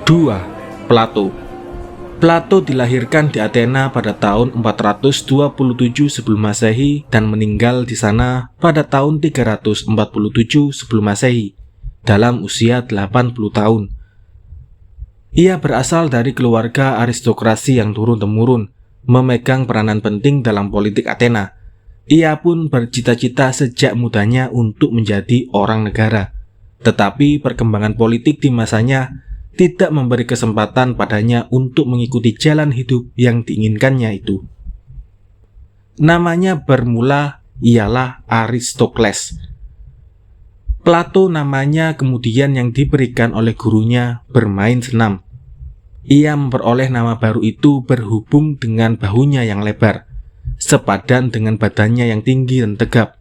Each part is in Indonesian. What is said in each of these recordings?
2. Plato. Plato dilahirkan di Athena pada tahun 427 sebelum Masehi dan meninggal di sana pada tahun 347 sebelum Masehi dalam usia 80 tahun. Ia berasal dari keluarga aristokrasi yang turun-temurun, memegang peranan penting dalam politik Athena. Ia pun bercita-cita sejak mudanya untuk menjadi orang negara. Tetapi perkembangan politik di masanya tidak memberi kesempatan padanya untuk mengikuti jalan hidup yang diinginkannya itu. Namanya bermula ialah Aristokles. Plato namanya kemudian yang diberikan oleh gurunya bermain senam. Ia memperoleh nama baru itu berhubung dengan bahunya yang lebar, sepadan dengan badannya yang tinggi dan tegap,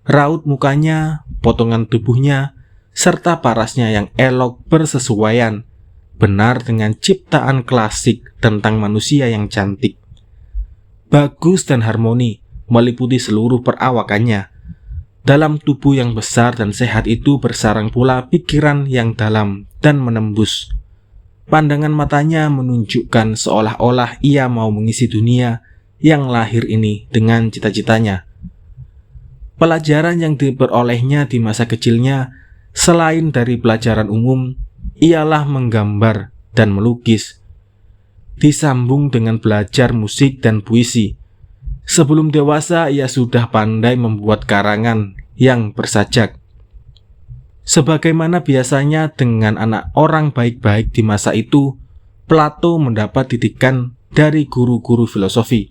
raut mukanya, potongan tubuhnya, serta parasnya yang elok bersesuaian benar dengan ciptaan klasik tentang manusia yang cantik. Bagus dan harmoni meliputi seluruh perawakannya. Dalam tubuh yang besar dan sehat itu bersarang pula pikiran yang dalam dan menembus. Pandangan matanya menunjukkan seolah-olah ia mau mengisi dunia yang lahir ini dengan cita-citanya. Pelajaran yang diperolehnya di masa kecilnya, selain dari pelajaran umum, ialah menggambar dan melukis, disambung dengan belajar musik dan puisi. Sebelum dewasa, ia sudah pandai membuat karangan yang bersajak. Sebagaimana biasanya dengan anak orang baik-baik di masa itu, Plato mendapat didikan dari guru-guru filosofi.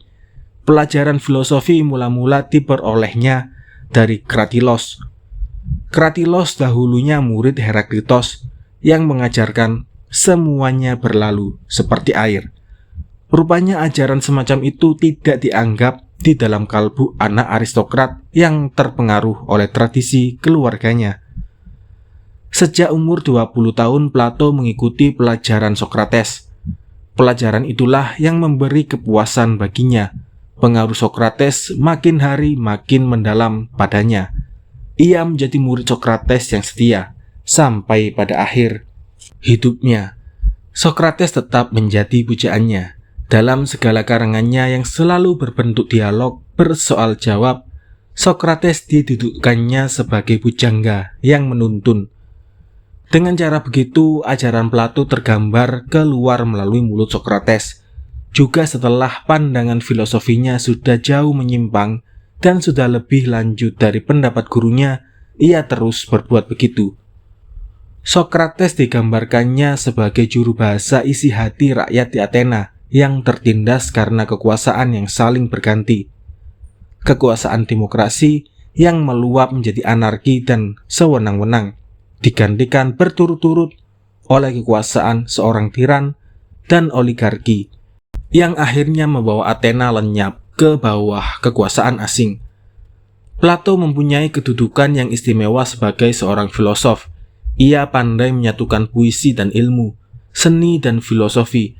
Pelajaran filosofi mula-mula diperolehnya dari Kratilos. Kratilos dahulunya murid Heraklitos yang mengajarkan semuanya berlalu seperti air. Rupanya ajaran semacam itu tidak dianggap di dalam kalbu anak aristokrat yang terpengaruh oleh tradisi keluarganya. Sejak umur 20 tahun Plato mengikuti pelajaran Sokrates. Pelajaran itulah yang memberi kepuasan baginya. Pengaruh Sokrates makin hari makin mendalam padanya. Ia menjadi murid Sokrates yang setia. Sampai pada akhir hidupnya, Sokrates tetap menjadi pujaannya. Dalam segala karangannya yang selalu berbentuk dialog bersoal jawab, Sokrates didudukkannya sebagai pujangga yang menuntun. Dengan cara begitu, ajaran Plato tergambar keluar melalui mulut Sokrates. Juga setelah pandangan filosofinya sudah jauh menyimpang dan sudah lebih lanjut dari pendapat gurunya, ia terus berbuat begitu. Sokrates digambarkannya sebagai juru bahasa isi hati rakyat di Athena yang tertindas karena kekuasaan yang saling berganti. Kekuasaan demokrasi yang meluap menjadi anarki dan sewenang-wenang, digantikan berturut-turut oleh kekuasaan seorang tiran dan oligarki yang akhirnya membawa Athena lenyap ke bawah kekuasaan asing. Plato mempunyai kedudukan yang istimewa sebagai seorang filosof. Ia pandai menyatukan puisi dan ilmu, seni dan filosofi.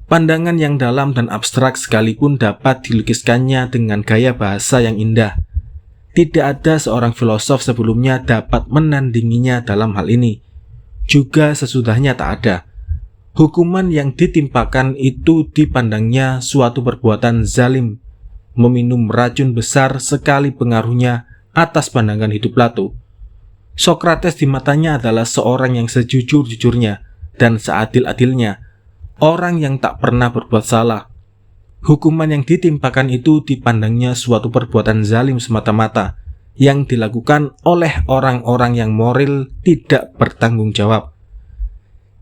Pandangan yang dalam dan abstrak sekalipun dapat dilukiskannya dengan gaya bahasa yang indah. Tidak ada seorang filosof sebelumnya dapat menandinginya dalam hal ini. Juga sesudahnya tak ada. Hukuman yang ditimpakan itu dipandangnya suatu perbuatan zalim. Meminum racun besar sekali pengaruhnya atas pandangan hidup Plato. Sokrates di matanya adalah seorang yang sejujur-jujurnya dan seadil-adilnya, orang yang tak pernah berbuat salah. Hukuman yang ditimpakan itu dipandangnya suatu perbuatan zalim semata-mata yang dilakukan oleh orang-orang yang moral tidak bertanggung jawab.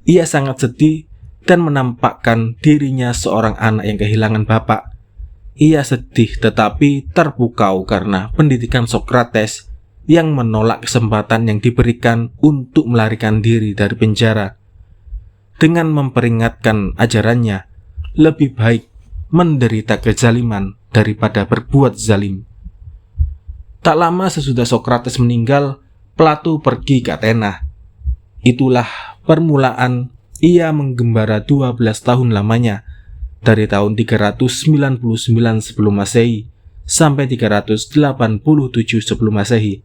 Ia sangat sedih dan menampakkan dirinya seorang anak yang kehilangan bapak. Ia sedih tetapi terpukau karena pendidikan Sokrates yang menolak kesempatan yang diberikan untuk melarikan diri dari penjara. Dengan memperingatkan ajarannya, lebih baik menderita kezaliman daripada berbuat zalim. Tak lama sesudah Sokrates meninggal, Plato pergi ke Athena. Itulah permulaan ia menggembara 12 tahun lamanya, dari tahun 399 sebelum Masehi sampai 387 sebelum Masehi.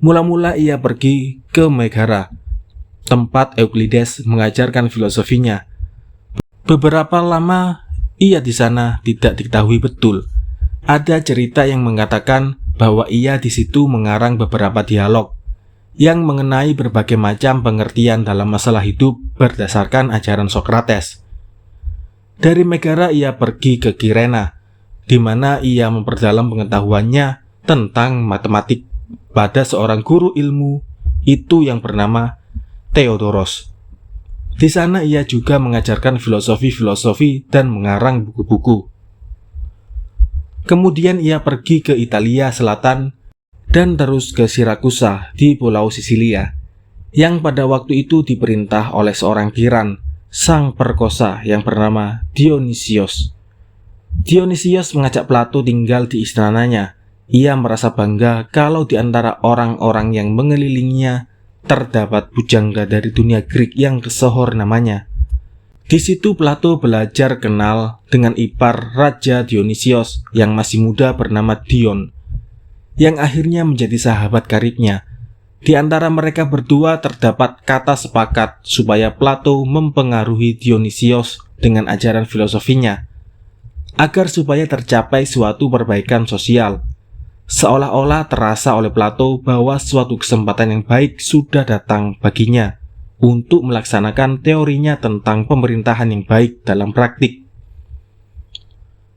Mula-mula ia pergi ke Megara. tempat Euclides mengajarkan filosofinya. Beberapa lama ia di sana tidak diketahui betul. Ada cerita yang mengatakan bahwa ia di situ mengarang beberapa dialog yang mengenai berbagai macam pengertian dalam masalah hidup berdasarkan ajaran Sokrates. Dari Megara ia pergi ke Kirena, di mana ia memperdalam pengetahuannya tentang matematik pada seorang guru ilmu itu yang bernama Theodoros. Di sana ia juga mengajarkan filosofi dan mengarang buku-buku. Kemudian ia pergi ke Italia Selatan dan terus ke Sirakusa di Pulau Sisilia, yang pada waktu itu diperintah oleh seorang tiran, sang perkosa yang bernama Dionysios. Dionysios mengajak Plato tinggal di istananya. Ia merasa bangga kalau di antara orang-orang yang mengelilinginya terdapat pujangga dari dunia Greek yang kesohor namanya. Di situ Plato belajar kenal dengan ipar Raja Dionysios yang masih muda bernama Dion, yang akhirnya menjadi sahabat karibnya. Di antara mereka berdua terdapat kata sepakat supaya Plato mempengaruhi Dionysios dengan ajaran filosofinya, agar supaya tercapai suatu perbaikan sosial. Seolah-olah terasa oleh Plato bahwa suatu kesempatan yang baik sudah datang baginya untuk melaksanakan teorinya tentang pemerintahan yang baik dalam praktik.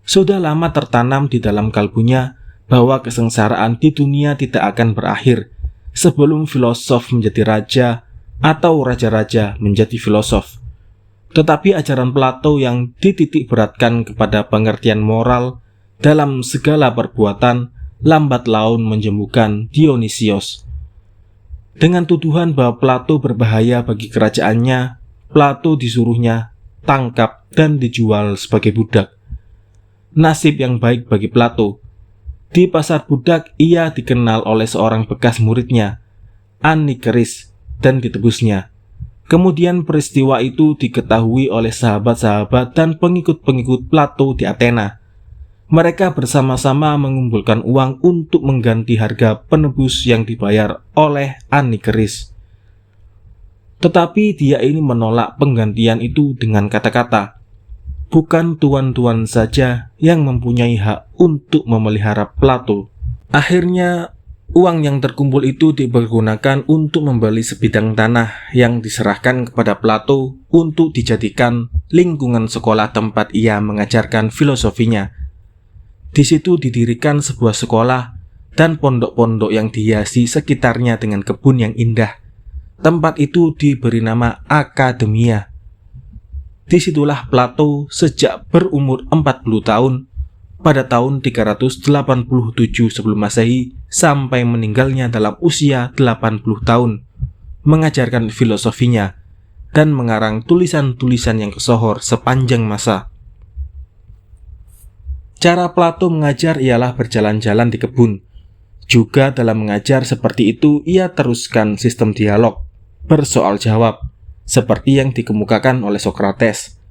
Sudah lama tertanam di dalam kalbunya bahwa kesengsaraan di dunia tidak akan berakhir sebelum filosof menjadi raja atau raja-raja menjadi filosof. Tetapi ajaran Plato yang dititik beratkan kepada pengertian moral dalam segala perbuatan lambat laun menjemukan Dionysios. Dengan tuduhan bahwa Plato berbahaya bagi kerajaannya, Plato disuruhnya tangkap dan dijual sebagai budak. Nasib yang baik bagi Plato. Di pasar budak ia dikenal oleh seorang bekas muridnya, Anikeris, dan ditebusnya. Kemudian peristiwa itu diketahui oleh sahabat-sahabat dan pengikut-pengikut Plato di Athena. Mereka bersama-sama mengumpulkan uang untuk mengganti harga penebus yang dibayar oleh Anikeris. Tetapi dia ini menolak penggantian itu dengan kata-kata, "Bukan tuan-tuan saja yang mempunyai hak untuk memelihara Plato." Akhirnya, uang yang terkumpul itu dipergunakan untuk membeli sebidang tanah yang diserahkan kepada Plato untuk dijadikan lingkungan sekolah tempat ia mengajarkan filosofinya. Di situ didirikan sebuah sekolah dan pondok-pondok yang dihiasi sekitarnya dengan kebun yang indah. Tempat itu diberi nama Akademia. Disitulah Plato sejak berumur 40 tahun pada tahun 387 sebelum Masehi sampai meninggalnya dalam usia 80 tahun mengajarkan filosofinya dan mengarang tulisan-tulisan yang kesohor sepanjang masa. Cara Plato mengajar ialah berjalan-jalan di kebun. Juga dalam mengajar seperti itu ia teruskan sistem dialog, bersoal jawab, seperti yang dikemukakan oleh Sokrates.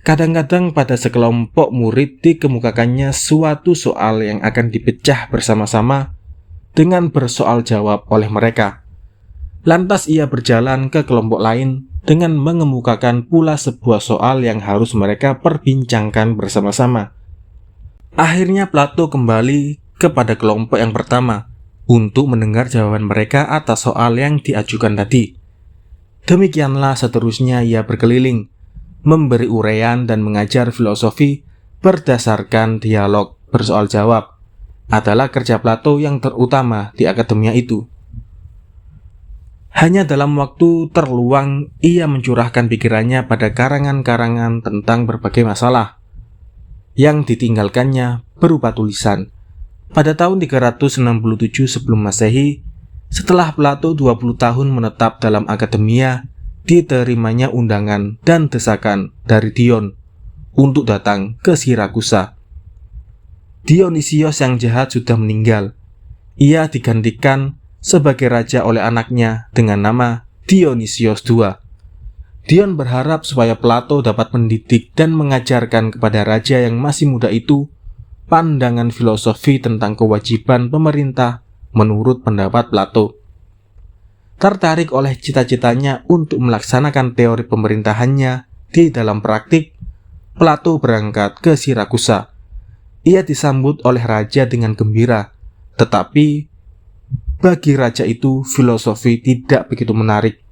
Kadang-kadang pada sekelompok murid dikemukakannya suatu soal yang akan dipecah bersama-sama dengan bersoal jawab oleh mereka. Lantas ia berjalan ke kelompok lain dengan mengemukakan pula sebuah soal yang harus mereka perbincangkan bersama-sama. Akhirnya Plato kembali kepada kelompok yang pertama untuk mendengar jawaban mereka atas soal yang diajukan tadi. Demikianlah seterusnya ia berkeliling, memberi uraian dan mengajar filosofi berdasarkan dialog bersoal jawab. Adalah kerja Plato yang terutama di akademia itu. Hanya dalam waktu terluang ia mencurahkan pikirannya pada karangan-karangan tentang berbagai masalah yang ditinggalkannya berupa tulisan. Pada tahun 367 sebelum Masehi, setelah Plato 20 tahun menetap dalam akademia, diterimanya undangan dan desakan dari Dion untuk datang ke Sirakusa. Dionysios yang jahat sudah meninggal. Ia digantikan sebagai raja oleh anaknya dengan nama Dionysios II. Dion berharap supaya Plato dapat mendidik dan mengajarkan kepada raja yang masih muda itu pandangan filosofi tentang kewajiban pemerintah menurut pendapat Plato. tertarik oleh cita-citanya untuk melaksanakan teori pemerintahannya di dalam praktik, Plato berangkat ke Sirakusa. Ia disambut oleh raja dengan gembira, tetapi bagi raja itu filosofi tidak begitu menarik.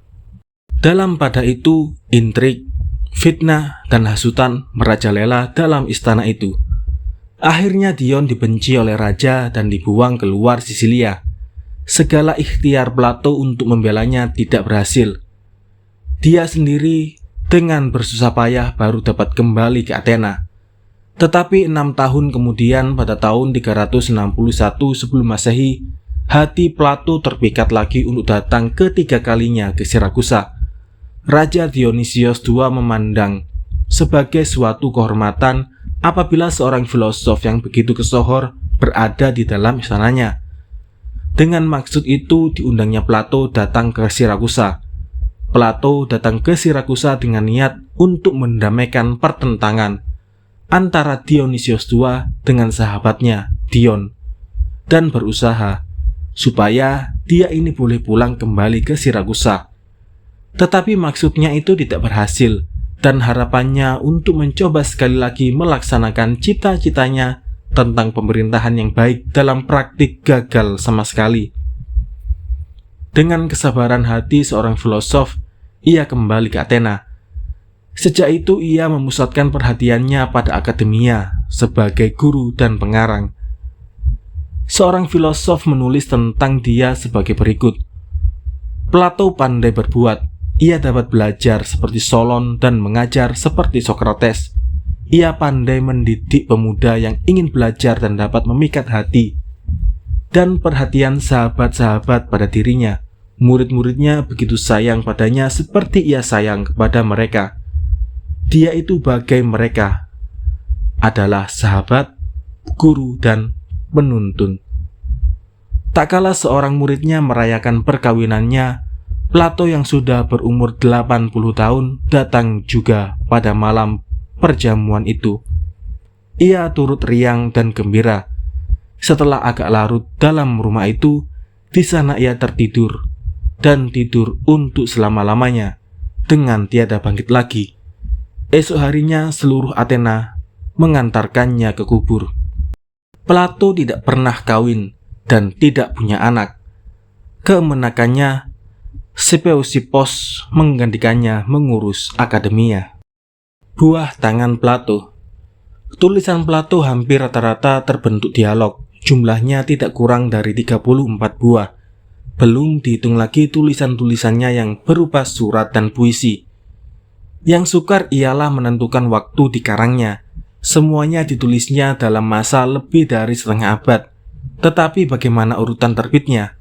Dalam pada itu, intrik, fitnah, dan hasutan merajalela dalam istana itu. Akhirnya Dion dibenci oleh raja dan dibuang keluar Sisilia. Segala ikhtiar Plato untuk membelanya tidak berhasil. Dia sendiri dengan bersusah payah baru dapat kembali ke Athena. Tetapi 6 tahun kemudian pada tahun 361 sebelum Masehi, hati Plato terpikat lagi untuk datang ketiga kalinya ke Sirakusa. Raja Dionysios II memandang sebagai suatu kehormatan apabila seorang filosof yang begitu kesohor berada di dalam istananya. Dengan maksud itu diundangnya Plato datang ke Sirakusa. Plato datang ke Sirakusa dengan niat untuk mendamaikan pertentangan antara Dionysios II dengan sahabatnya Dion, dan berusaha supaya dia ini boleh pulang kembali ke Sirakusa. Tetapi maksudnya itu tidak berhasil, dan harapannya untuk mencoba sekali lagi melaksanakan cita-citanya tentang pemerintahan yang baik dalam praktik gagal sama sekali. Dengan kesabaran hati seorang filosof, ia kembali ke Athena. Sejak itu ia memusatkan perhatiannya pada akademia sebagai guru dan pengarang. Seorang filosof menulis tentang dia sebagai berikut. Plato pandai berbuat. Ia dapat belajar seperti Solon dan mengajar seperti Sokrates. Ia pandai mendidik pemuda yang ingin belajar dan dapat memikat hati dan perhatian sahabat-sahabat pada dirinya. Murid-muridnya begitu sayang padanya seperti ia sayang kepada mereka. Dia itu bagai mereka, adalah sahabat, guru, dan penuntun. Tak kala seorang muridnya merayakan perkawinannya, Plato yang sudah berumur 80 tahun datang juga pada malam perjamuan itu. Ia turut riang dan gembira. Setelah agak larut dalam rumah itu, di sana ia tertidur dan tidur untuk selama-lamanya dengan tiada bangkit lagi. Esok harinya seluruh Athena mengantarkannya ke kubur. Plato tidak pernah kawin dan tidak punya anak. Kemenakannya, Speusippos menggantikannya mengurus akademia. Buah tangan Plato. Tulisan Plato hampir rata-rata terbentuk dialog. Jumlahnya tidak kurang dari 34 buah. Belum dihitung lagi tulisan-tulisannya yang berupa surat dan puisi. Yang sukar ialah menentukan waktu dikarangnya. Semuanya ditulisnya dalam masa lebih dari setengah abad. Tetapi bagaimana urutan terbitnya?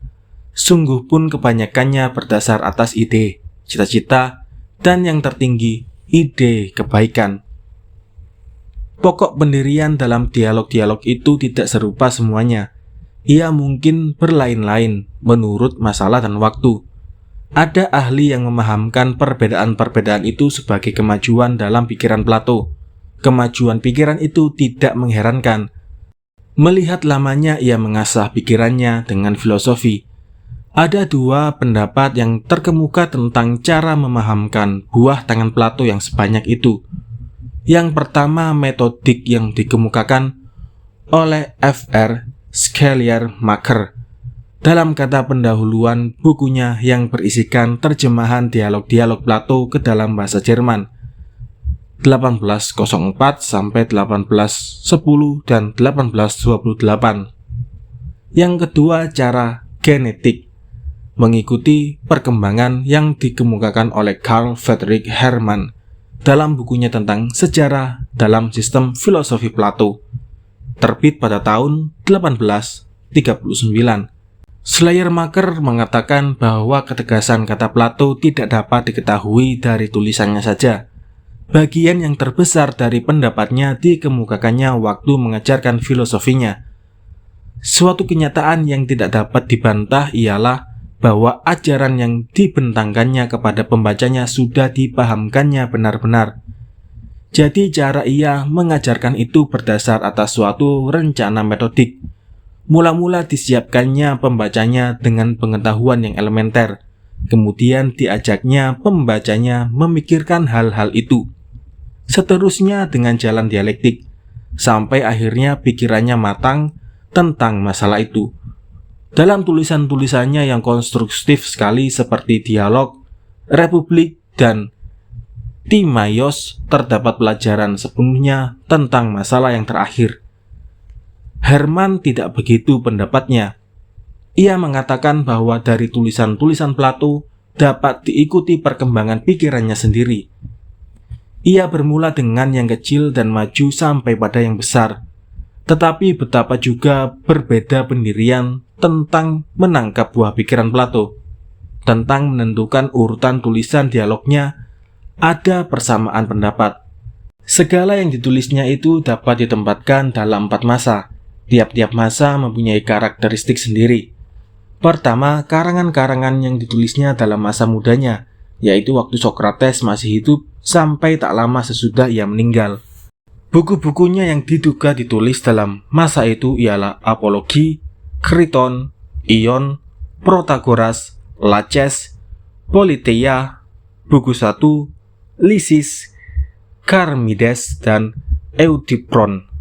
Sungguh pun kebanyakannya berdasar atas ide, cita-cita, dan yang tertinggi, ide kebaikan. Pokok pendirian dalam dialog-dialog itu tidak serupa semuanya. Ia mungkin berlain-lain menurut masalah dan waktu. Ada ahli yang memahamkan perbedaan-perbedaan itu sebagai kemajuan dalam pikiran Plato. Kemajuan pikiran itu tidak mengherankan. Melihat lamanya ia mengasah pikirannya dengan filosofi. Ada dua pendapat yang terkemuka tentang cara memahamkan buah tangan Plato yang sebanyak itu. Yang pertama, metodik yang dikemukakan oleh Fr. Schleiermacher dalam kata pendahuluan bukunya yang berisikan terjemahan dialog-dialog Plato ke dalam bahasa Jerman 1804 sampai 1810 dan 1828. Yang kedua, cara genetik mengikuti perkembangan yang dikemukakan oleh Carl Friedrich Hermann dalam bukunya tentang sejarah dalam sistem filosofi Plato, terbit pada tahun 1839. Schleiermacher mengatakan bahwa ketegasan kata Plato tidak dapat diketahui dari tulisannya saja. Bagian yang terbesar dari pendapatnya dikemukakannya waktu mengajarkan filosofinya. Suatu kenyataan yang tidak dapat dibantah ialah bahwa ajaran yang dibentangkannya kepada pembacanya sudah dipahamkannya benar-benar. Jadi cara ia mengajarkan itu berdasar atas suatu rencana metodik. Mula-mula disiapkannya pembacanya dengan pengetahuan yang elementer, Kemudian diajaknya pembacanya memikirkan hal-hal itu. Seterusnya dengan jalan dialektik, sampai akhirnya pikirannya matang tentang masalah itu. Dalam tulisan-tulisannya yang konstruktif sekali seperti Dialog, Republik, dan Timaios terdapat pelajaran sepenuhnya tentang masalah yang terakhir. Herman tidak begitu pendapatnya. Ia mengatakan bahwa dari tulisan-tulisan Plato dapat diikuti perkembangan pikirannya sendiri. Ia bermula dengan yang kecil dan maju sampai pada yang besar. Tetapi betapa juga berbeda pendirian tentang menangkap buah pikiran Plato. Tentang menentukan urutan tulisan dialognya, ada persamaan pendapat. Segala yang ditulisnya itu dapat ditempatkan dalam 4 masa. Tiap-tiap masa mempunyai karakteristik sendiri. Pertama, karangan-karangan yang ditulisnya dalam masa mudanya, yaitu waktu Sokrates masih hidup sampai tak lama sesudah ia meninggal. Buku-bukunya yang diduga ditulis dalam masa itu ialah Apologi, Kriton, Ion, Protagoras, Laches, Politeia, Buku 1, Lysis, Charmides, dan Eudipron.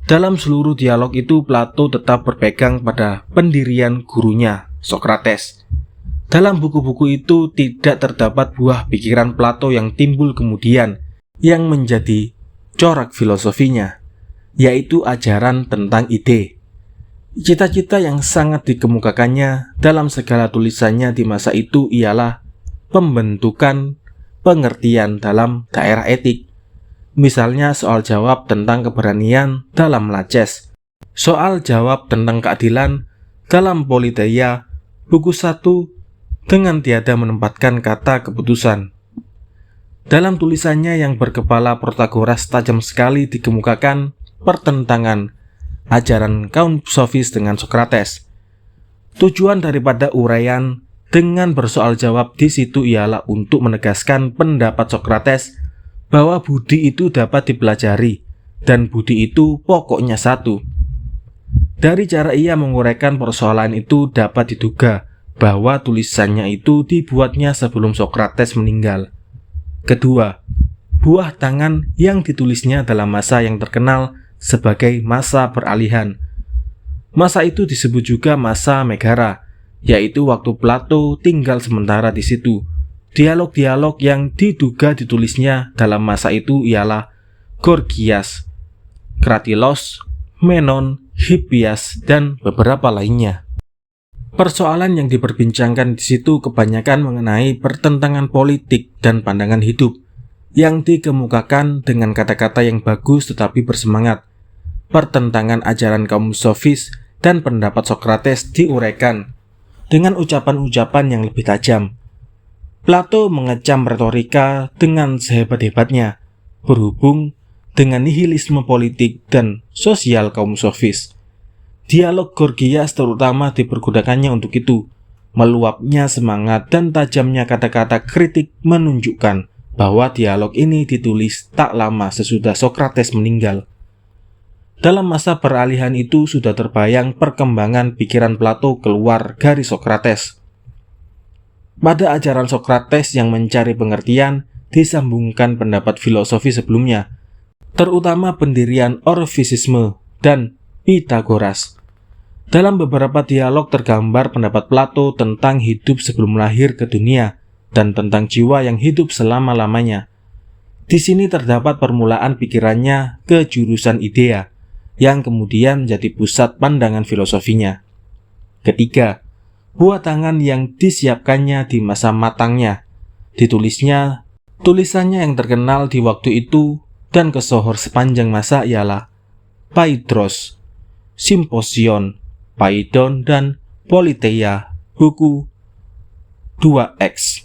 Dalam seluruh dialog itu, Plato tetap berpegang pada pendirian gurunya, Sokrates. Dalam buku-buku itu tidak terdapat buah pikiran Plato yang timbul kemudian, yang menjadi corak filosofinya, yaitu ajaran tentang ide. Cita-cita yang sangat dikemukakannya dalam segala tulisannya di masa itu ialah pembentukan pengertian dalam daerah etik. Misalnya soal jawab tentang keberanian dalam Laches, soal jawab tentang keadilan dalam Politeia, buku 1, dengan tiada menempatkan kata keputusan. Dalam tulisannya yang berkepala Protagoras tajam sekali dikemukakan pertentangan ajaran kaum sofis dengan Sokrates. Tujuan daripada uraian dengan bersoal jawab di situ ialah untuk menegaskan pendapat Sokrates bahwa budi itu dapat dipelajari, dan budi itu pokoknya satu. Dari cara ia menguraikan persoalan itu dapat diduga bahwa tulisannya itu dibuatnya sebelum Sokrates meninggal. Kedua, buah tangan yang ditulisnya dalam masa yang terkenal sebagai masa peralihan. Masa itu disebut juga masa Megara, yaitu waktu Plato tinggal sementara di situ. Dialog-dialog yang diduga ditulisnya dalam masa itu ialah Gorgias, Kratilos, Menon, Hippias, dan beberapa lainnya. Persoalan yang diperbincangkan di situ kebanyakan mengenai pertentangan politik dan pandangan hidup, yang dikemukakan dengan kata-kata yang bagus tetapi bersemangat. Pertentangan ajaran kaum sofis dan pendapat Sokrates diuraikan dengan ucapan-ucapan yang lebih tajam. Plato mengecam retorika dengan sehebat-hebatnya, berhubung dengan nihilisme politik dan sosial kaum sofis. Dialog Gorgias terutama dipergunakannya untuk itu. Meluapnya semangat dan tajamnya kata-kata kritik menunjukkan bahwa dialog ini ditulis tak lama sesudah Sokrates meninggal. Dalam masa peralihan itu sudah terbayang perkembangan pikiran Plato keluar garis Sokrates. Pada ajaran Sokrates yang mencari pengertian, disambungkan pendapat filosofi sebelumnya, terutama pendirian Orfisisme dan Pythagoras. Dalam beberapa dialog tergambar pendapat Plato tentang hidup sebelum lahir ke dunia dan tentang jiwa yang hidup selama-lamanya. Di sini terdapat permulaan pikirannya ke jurusan idea, yang kemudian menjadi pusat pandangan filosofinya. Ketiga, buah tangan yang disiapkannya di masa matangnya. Ditulisnya, tulisannya yang terkenal di waktu itu dan kesohor sepanjang masa ialah Phaedros, Symposion, Phaedon, dan Politeia, buku 2X.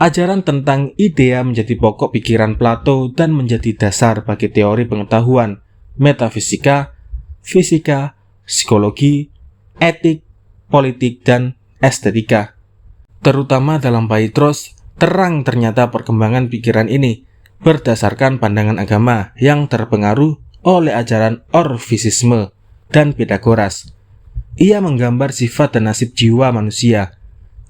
Ajaran tentang idea menjadi pokok pikiran Plato dan menjadi dasar bagi teori pengetahuan, metafisika, fisika, psikologi, etik, politik, dan estetika. Terutama dalam Phaedros, terang ternyata perkembangan pikiran ini berdasarkan pandangan agama yang terpengaruh oleh ajaran Orfisisme dan Pythagoras. Ia menggambar sifat dan nasib jiwa manusia.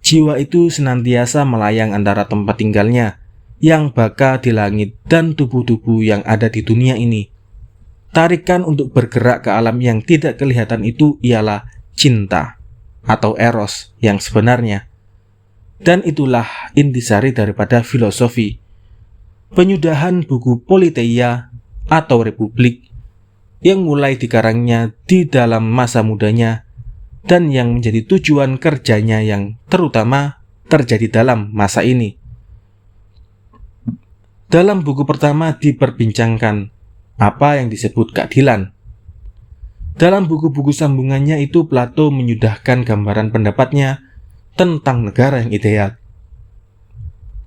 Jiwa itu senantiasa melayang antara tempat tinggalnya yang baka di langit dan tubuh-tubuh yang ada di dunia ini. Tarikan untuk bergerak ke alam yang tidak kelihatan itu ialah cinta atau eros yang sebenarnya. Dan itulah intisari daripada filosofi. Penyudahan buku Politeia atau Republik yang mulai dikarangnya di dalam masa mudanya dan yang menjadi tujuan kerjanya yang terutama terjadi dalam masa ini. Dalam buku pertama diperbincangkan apa yang disebut keadilan. Dalam buku-buku sambungannya itu Plato menyudahkan gambaran pendapatnya tentang negara yang ideal.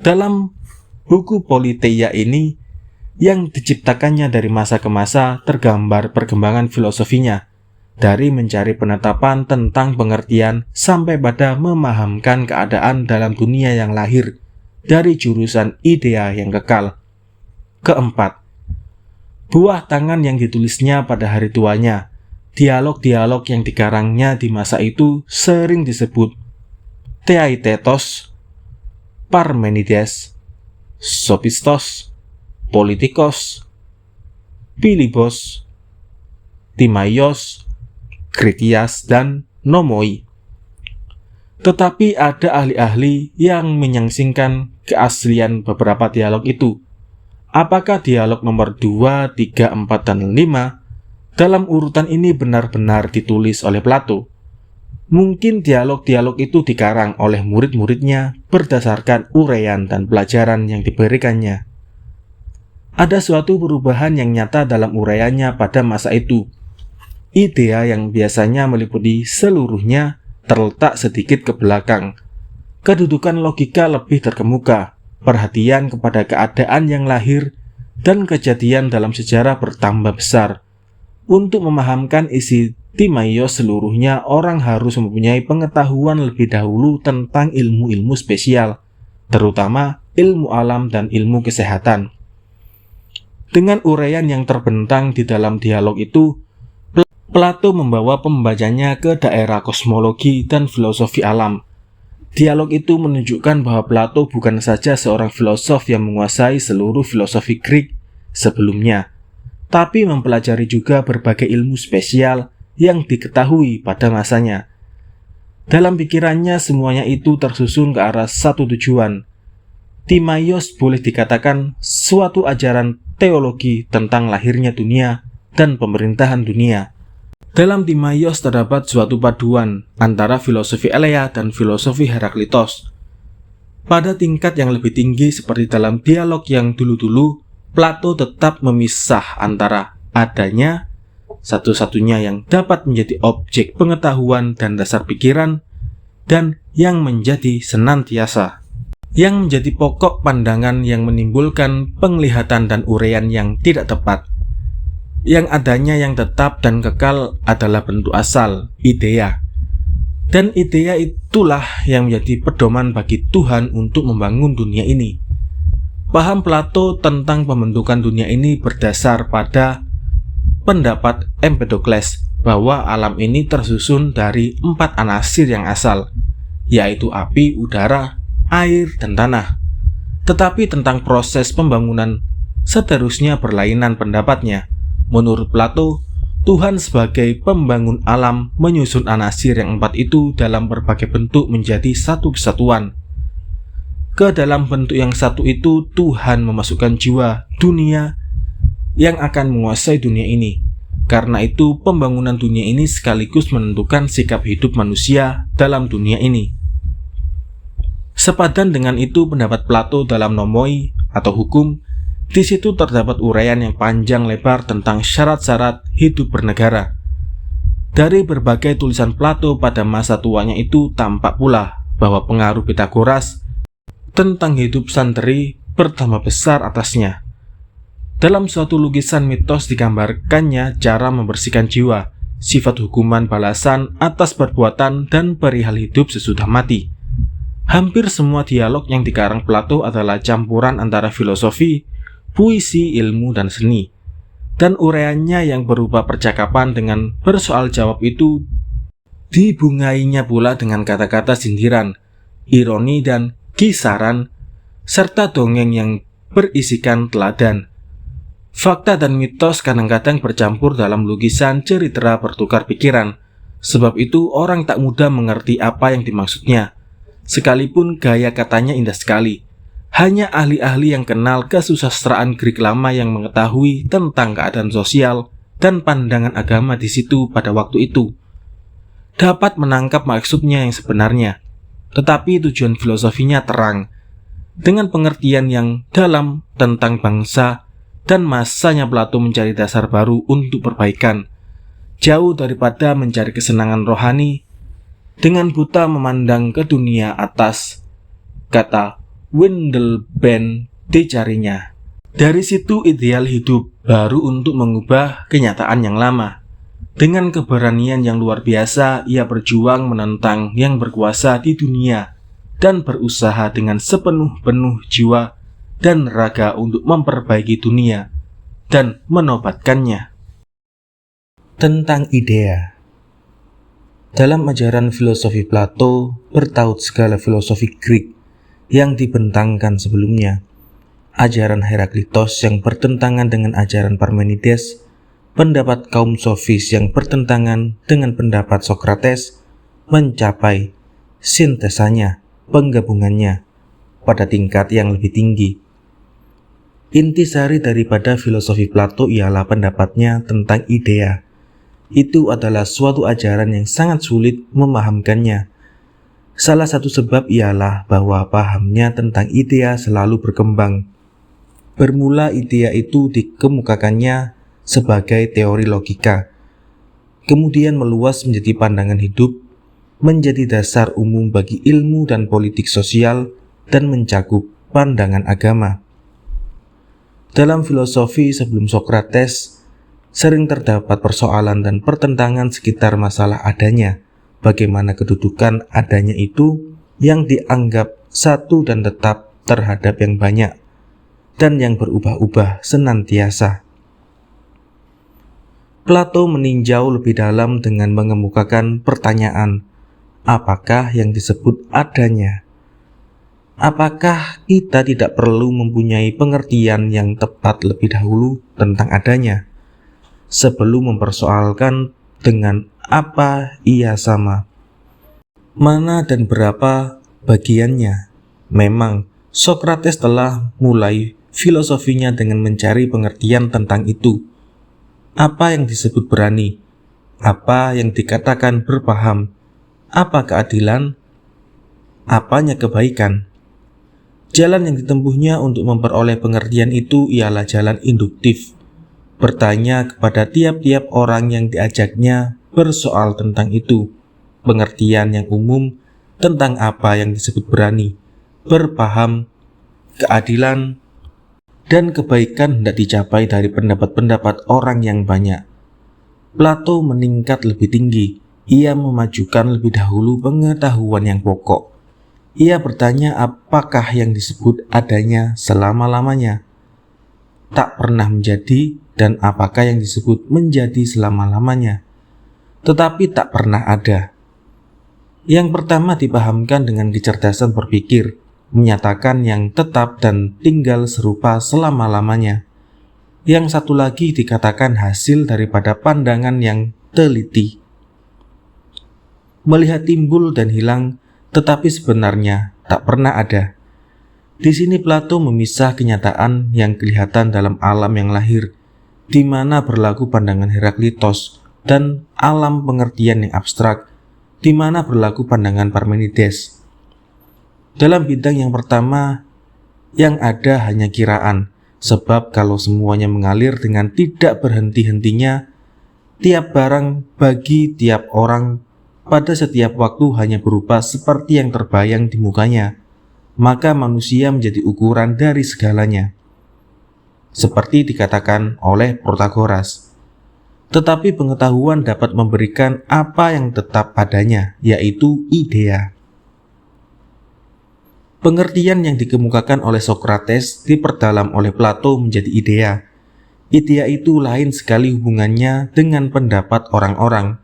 Dalam buku Politeia ini yang diciptakannya dari masa ke masa tergambar perkembangan filosofinya, dari mencari penetapan tentang pengertian sampai pada memahamkan keadaan dalam dunia yang lahir dari jurusan idea yang kekal. Keempat, buah tangan yang ditulisnya pada hari tuanya. Dialog-dialog yang dikarangnya di masa itu sering disebut Theaitetos, Parmenides, Sophistos, Politikos, Philebos, Timaios, Critias, dan Nomoi. Tetapi ada ahli-ahli yang menyangsingkan keaslian beberapa dialog itu. Apakah dialog nomor 2, 3, 4, dan 5 dalam urutan ini benar-benar ditulis oleh Plato? Mungkin dialog-dialog itu dikarang oleh murid-muridnya berdasarkan uraian dan pelajaran yang diberikannya. Ada suatu perubahan yang nyata dalam uraiannya pada masa itu. Idea yang biasanya meliputi seluruhnya terletak sedikit ke belakang. Kedudukan logika lebih terkemuka. Perhatian kepada keadaan yang lahir dan kejadian dalam sejarah bertambah besar. Untuk memahamkan isi Timaios seluruhnya, orang harus mempunyai pengetahuan lebih dahulu tentang ilmu-ilmu spesial, terutama ilmu alam dan ilmu kesehatan. Dengan uraian yang terbentang di dalam dialog itu, Plato membawa pembacanya ke daerah kosmologi dan filosofi alam. Dialog itu menunjukkan bahwa Plato bukan saja seorang filosof yang menguasai seluruh filosofi Greek sebelumnya, tapi mempelajari juga berbagai ilmu spesial yang diketahui pada masanya. Dalam pikirannya semuanya itu tersusun ke arah satu tujuan. Timaios boleh dikatakan suatu ajaran teologi tentang lahirnya dunia dan pemerintahan dunia. Dalam Timaios terdapat suatu paduan antara filosofi Elea dan filosofi Heraklitos. Pada tingkat yang lebih tinggi seperti dalam dialog yang dulu-dulu, Plato tetap memisah antara adanya, satu-satunya yang dapat menjadi objek pengetahuan dan dasar pikiran, dan yang menjadi senantiasa, yang menjadi pokok pandangan yang menimbulkan penglihatan dan uraian yang tidak tepat. Yang adanya yang tetap dan kekal adalah bentuk asal, idea. Dan idea itulah yang menjadi pedoman bagi Tuhan untuk membangun dunia ini. Paham Plato tentang pembentukan dunia ini berdasar pada pendapat Empedokles bahwa alam ini tersusun dari 4 anasir yang asal, yaitu api, udara, air, dan tanah. Tetapi tentang proses pembangunan seterusnya berlainan pendapatnya. Menurut Plato, Tuhan sebagai pembangun alam menyusun anasir yang 4 itu dalam berbagai bentuk menjadi satu kesatuan. Ke dalam bentuk yang satu itu Tuhan memasukkan jiwa, dunia, yang akan menguasai dunia ini. Karena itu pembangunan dunia ini sekaligus menentukan sikap hidup manusia dalam dunia ini. Sepadan dengan itu pendapat Plato dalam Nomoi atau hukum. Di situ terdapat uraian yang panjang lebar tentang syarat-syarat hidup bernegara. Dari berbagai tulisan Plato pada masa tuanya itu tampak pula bahwa pengaruh Pitagoras tentang hidup santri bertambah besar atasnya. Dalam suatu lukisan mitos digambarkannya cara membersihkan jiwa, sifat hukuman balasan atas perbuatan dan perihal hidup sesudah mati. Hampir semua dialog yang dikarang Plato adalah campuran antara filosofi, puisi, ilmu, dan seni. Dan uraiannya yang berupa percakapan dengan bersoal jawab itu dibungainya pula dengan kata-kata sindiran. ironi dan kisaran, serta dongeng yang berisikan teladan. Fakta dan mitos kadang-kadang bercampur dalam lukisan cerita bertukar pikiran. Sebab itu orang tak mudah mengerti apa yang dimaksudnya. Sekalipun gaya katanya indah sekali, hanya ahli-ahli yang kenal kesusastraan Greek lama yang mengetahui tentang keadaan sosial dan pandangan agama di situ pada waktu itu dapat menangkap maksudnya yang sebenarnya. Tetapi tujuan filosofinya terang, dengan pengertian yang dalam tentang bangsa dan masanya Plato mencari dasar baru untuk perbaikan, jauh daripada mencari kesenangan rohani dengan buta memandang ke dunia atas, kata Windelband dicarinya. Dari situ ideal hidup baru untuk mengubah kenyataan yang lama. Dengan keberanian yang luar biasa, ia berjuang menentang yang berkuasa di dunia dan berusaha dengan sepenuh-penuh jiwa dan raga untuk memperbaiki dunia dan menobatkannya. Tentang idea. Dalam ajaran filosofi Plato bertaut segala filosofi Greek yang dibentangkan sebelumnya. Ajaran Heraklitos yang bertentangan dengan ajaran Parmenides, pendapat kaum sofis yang bertentangan dengan pendapat Sokrates, mencapai sintesanya, penggabungannya, pada tingkat yang lebih tinggi. Intisari daripada filosofi Plato ialah pendapatnya tentang idea. Itu adalah suatu ajaran yang sangat sulit memahamkannya. Salah satu sebab ialah bahwa pahamnya tentang idea selalu berkembang. Bermula idea itu dikemukakannya sebagai teori logika, kemudian meluas menjadi pandangan hidup, menjadi dasar umum bagi ilmu dan politik sosial, dan mencakup pandangan agama. Dalam filosofi sebelum Sokrates, sering terdapat persoalan dan pertentangan sekitar masalah adanya, bagaimana kedudukan adanya itu yang dianggap satu dan tetap terhadap yang banyak, dan yang berubah-ubah senantiasa. Plato meninjau lebih dalam dengan mengemukakan pertanyaan, apakah yang disebut adanya? Apakah kita tidak perlu mempunyai pengertian yang tepat lebih dahulu tentang adanya, sebelum mempersoalkan dengan apa ia sama? Mana dan berapa bagiannya? Memang Sokrates telah mulai filosofinya dengan mencari pengertian tentang itu. Apa yang disebut berani? Apa yang dikatakan berpaham? Apa keadilan? Apanya kebaikan? Jalan yang ditempuhnya untuk memperoleh pengertian itu ialah jalan induktif. Bertanya kepada tiap-tiap orang yang diajaknya bersoal tentang itu. Pengertian yang umum tentang apa yang disebut berani, berpaham, keadilan, dan kebaikan hendak dicapai dari pendapat-pendapat orang yang banyak. Plato meningkat lebih tinggi. Ia memajukan lebih dahulu pengetahuan yang pokok. Ia bertanya apakah yang disebut adanya selama-lamanya, tak pernah menjadi, dan apakah yang disebut menjadi selama-lamanya, tetapi tak pernah ada. Yang pertama dipahamkan dengan kecerdasan berpikir, menyatakan yang tetap dan tinggal serupa selama-lamanya. Yang satu lagi dikatakan hasil daripada pandangan yang teliti, melihat timbul dan hilang, tetapi sebenarnya tak pernah ada. Di sini Plato memisah kenyataan yang kelihatan dalam alam yang lahir, di mana berlaku pandangan Heraklitos, dan alam pengertian yang abstrak, di mana berlaku pandangan Parmenides. Dalam bidang yang pertama, yang ada hanya kiraan, sebab kalau semuanya mengalir dengan tidak berhenti-hentinya, tiap barang bagi tiap orang pada setiap waktu hanya berupa seperti yang terbayang di mukanya, maka manusia menjadi ukuran dari segalanya. Seperti dikatakan oleh Protagoras. Tetapi pengetahuan dapat memberikan apa yang tetap adanya, yaitu idea. Pengertian yang dikemukakan oleh Sokrates diperdalam oleh Plato menjadi idea. Idea itu lain sekali hubungannya dengan pendapat orang-orang.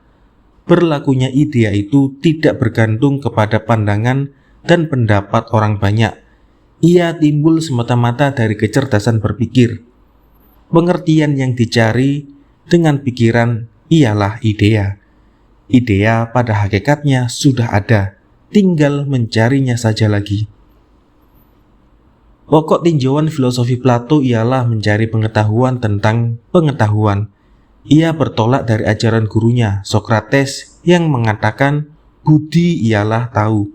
Berlakunya idea itu tidak bergantung kepada pandangan dan pendapat orang banyak. Ia timbul semata-mata dari kecerdasan berpikir. Pengertian yang dicari dengan pikiran ialah idea. Idea pada hakikatnya sudah ada, tinggal mencarinya saja lagi. Pokok tinjauan filosofi Plato ialah mencari pengetahuan tentang pengetahuan. Ia bertolak dari ajaran gurunya, Sokrates, yang mengatakan budi ialah tahu.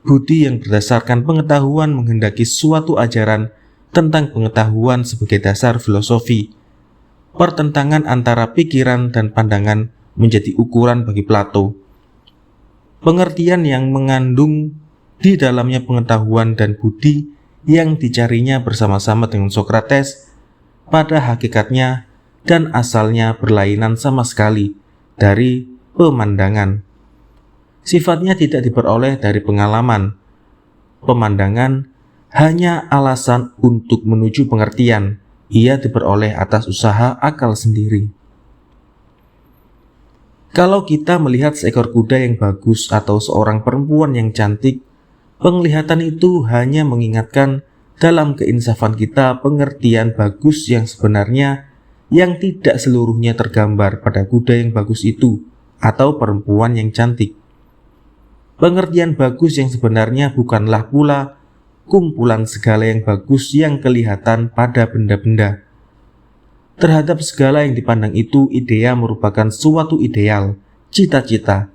Budi yang berdasarkan pengetahuan menghendaki suatu ajaran tentang pengetahuan sebagai dasar filosofi. Pertentangan antara pikiran dan pandangan menjadi ukuran bagi Plato. Pengertian yang mengandung di dalamnya pengetahuan dan budi yang dicarinya bersama-sama dengan Sokrates pada hakikatnya dan asalnya berlainan sama sekali dari pemandangan. Sifatnya tidak diperoleh dari pengalaman. Pemandangan hanya alasan untuk menuju pengertian. Ia diperoleh atas usaha akal sendiri. Kalau kita melihat seekor kuda yang bagus atau seorang perempuan yang cantik, penglihatan itu hanya mengingatkan dalam keinsafan kita pengertian bagus yang sebenarnya yang tidak seluruhnya tergambar pada kuda yang bagus itu atau perempuan yang cantik. Pengertian bagus yang sebenarnya bukanlah pula kumpulan segala yang bagus yang kelihatan pada benda-benda. Terhadap segala yang dipandang itu, idea merupakan suatu ideal, cita-cita.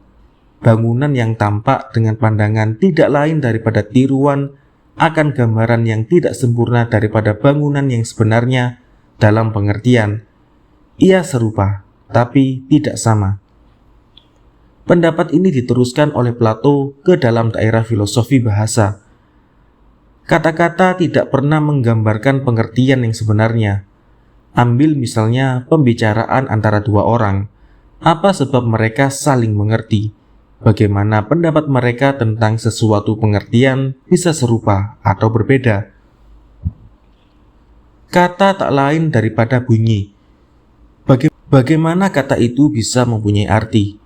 Bangunan yang tampak dengan pandangan tidak lain daripada tiruan akan gambaran yang tidak sempurna daripada bangunan yang sebenarnya dalam pengertian. Ia serupa, tapi tidak sama. Pendapat ini diteruskan oleh Plato ke dalam daerah filosofi bahasa. Kata-kata tidak pernah menggambarkan pengertian yang sebenarnya. Ambil misalnya pembicaraan antara dua orang. Apa sebab mereka saling mengerti? Bagaimana pendapat mereka tentang sesuatu pengertian bisa serupa atau berbeda? Kata tak lain daripada bunyi. Bagaimana kata itu bisa mempunyai arti?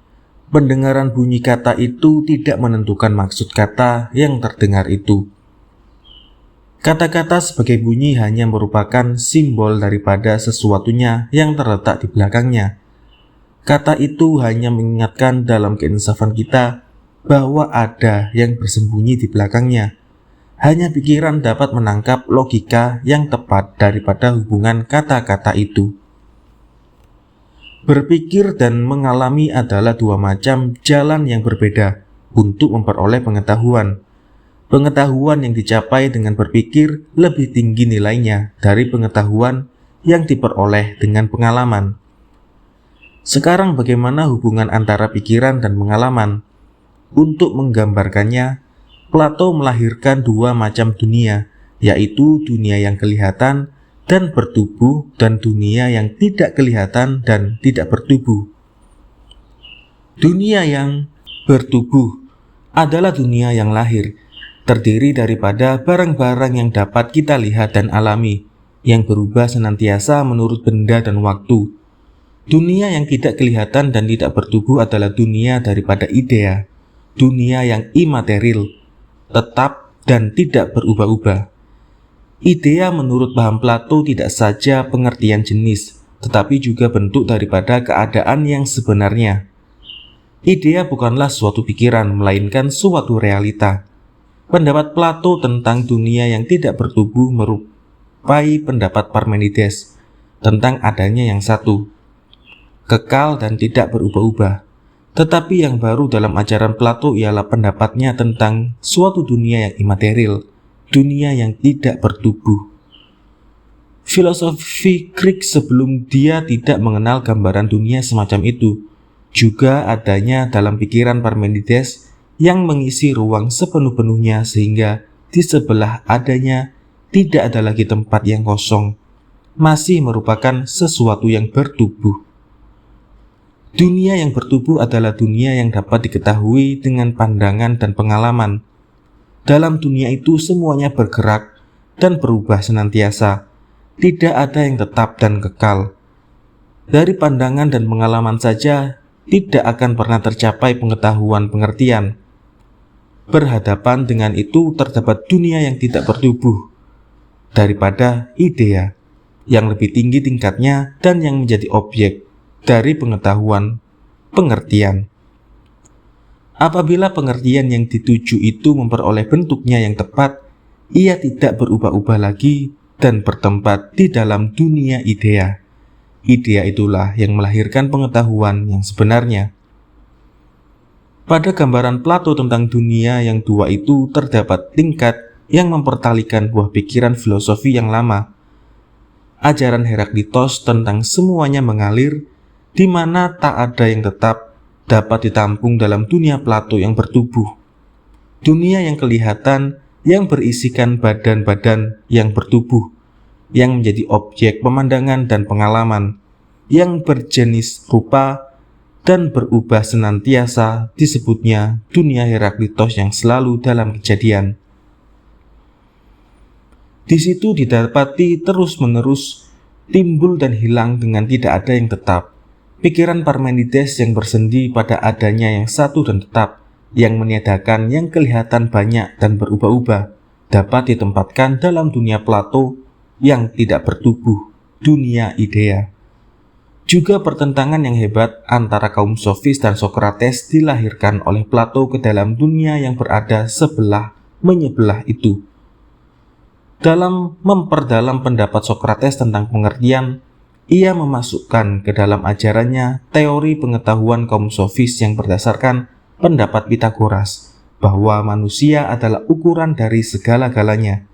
Pendengaran bunyi kata itu tidak menentukan maksud kata yang terdengar itu. Kata-kata sebagai bunyi hanya merupakan simbol daripada sesuatunya yang terletak di belakangnya. Kata itu hanya mengingatkan dalam keinsafan kita bahwa ada yang bersembunyi di belakangnya. Hanya pikiran dapat menangkap logika yang tepat daripada hubungan kata-kata itu. Berpikir dan mengalami adalah dua macam jalan yang berbeda untuk memperoleh pengetahuan. Pengetahuan yang dicapai dengan berpikir lebih tinggi nilainya dari pengetahuan yang diperoleh dengan pengalaman. Sekarang bagaimana hubungan antara pikiran dan pengalaman? Untuk menggambarkannya, Plato melahirkan dua macam dunia, yaitu dunia yang kelihatan dan bertubuh dan dunia yang tidak kelihatan dan tidak bertubuh. Dunia yang bertubuh adalah dunia yang lahir, terdiri daripada barang-barang yang dapat kita lihat dan alami, yang berubah senantiasa menurut benda dan waktu. Dunia yang tidak kelihatan dan tidak bertubuh adalah dunia daripada idea, dunia yang imateril, tetap dan tidak berubah-ubah. Idea menurut paham Plato tidak saja pengertian jenis, tetapi juga bentuk daripada keadaan yang sebenarnya. Idea bukanlah suatu pikiran, melainkan suatu realita. Pendapat Plato tentang dunia yang tidak bertubuh merupai pendapat Parmenides tentang adanya yang satu, kekal dan tidak berubah-ubah. Tetapi yang baru dalam ajaran Plato ialah pendapatnya tentang suatu dunia yang imateril, dunia yang tidak bertubuh. Filosofi Greek sebelum dia tidak mengenal gambaran dunia semacam itu, juga adanya dalam pikiran Parmenides yang mengisi ruang sepenuh-penuhnya sehingga di sebelah adanya tidak ada lagi tempat yang kosong, masih merupakan sesuatu yang bertubuh. Dunia yang bertubuh adalah dunia yang dapat diketahui dengan pandangan dan pengalaman. Dalam dunia itu semuanya bergerak dan berubah senantiasa. Tidak ada yang tetap dan kekal. Dari pandangan dan pengalaman saja tidak akan pernah tercapai pengetahuan pengertian. Berhadapan dengan itu terdapat dunia yang tidak bertubuh daripada idea, yang lebih tinggi tingkatnya dan yang menjadi objek dari pengetahuan, pengertian. Apabila pengertian yang dituju itu memperoleh bentuknya yang tepat, ia tidak berubah-ubah lagi dan bertempat di dalam dunia idea. Idea itulah yang melahirkan pengetahuan yang sebenarnya. Pada gambaran Plato tentang dunia yang dua itu terdapat tingkat yang mempertalikan buah pikiran filosofi yang lama. Ajaran Heraklitos tentang semuanya mengalir, di mana tak ada yang tetap dapat ditampung dalam dunia Plato yang bertubuh. Dunia yang kelihatan, yang berisikan badan-badan yang bertubuh, yang menjadi objek pemandangan dan pengalaman, yang berjenis rupa dan berubah senantiasa, disebutnya dunia Heraklitos yang selalu dalam kejadian. Di situ didapati terus-menerus timbul dan hilang dengan tidak ada yang tetap. Pikiran Parmenides yang bersendi pada adanya yang satu dan tetap, yang meniadakan yang kelihatan banyak dan berubah-ubah, dapat ditempatkan dalam dunia Plato yang tidak bertubuh, dunia idea. Juga pertentangan yang hebat antara kaum sofis dan Sokrates dilahirkan oleh Plato ke dalam dunia yang berada sebelah menyebelah itu. Dalam memperdalam pendapat Sokrates tentang pengertian, ia memasukkan ke dalam ajarannya teori pengetahuan kaum sofis yang berdasarkan pendapat Pitagoras, bahwa manusia adalah ukuran dari segala-galanya.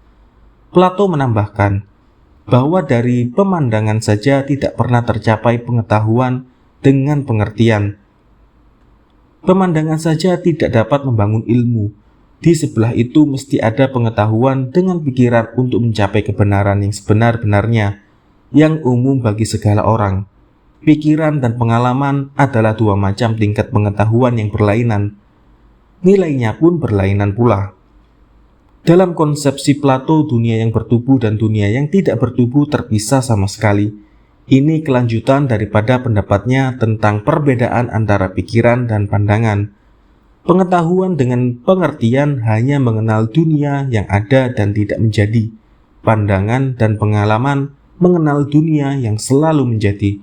Plato menambahkan bahwa dari pemandangan saja tidak pernah tercapai pengetahuan dengan pengertian. Pemandangan saja tidak dapat membangun ilmu. Di sebelah itu mesti ada pengetahuan dengan pikiran untuk mencapai kebenaran yang sebenar-benarnya, yang umum bagi segala orang. Pikiran dan pengalaman adalah dua macam tingkat pengetahuan yang berlainan. Nilainya pun berlainan pula. Dalam konsepsi Plato, dunia yang bertubuh dan dunia yang tidak bertubuh terpisah sama sekali. Ini kelanjutan daripada pendapatnya tentang perbedaan antara pikiran dan pandangan. Pengetahuan dengan pengertian hanya mengenal dunia yang ada dan tidak menjadi. Pandangan dan pengalaman mengenal dunia yang selalu menjadi.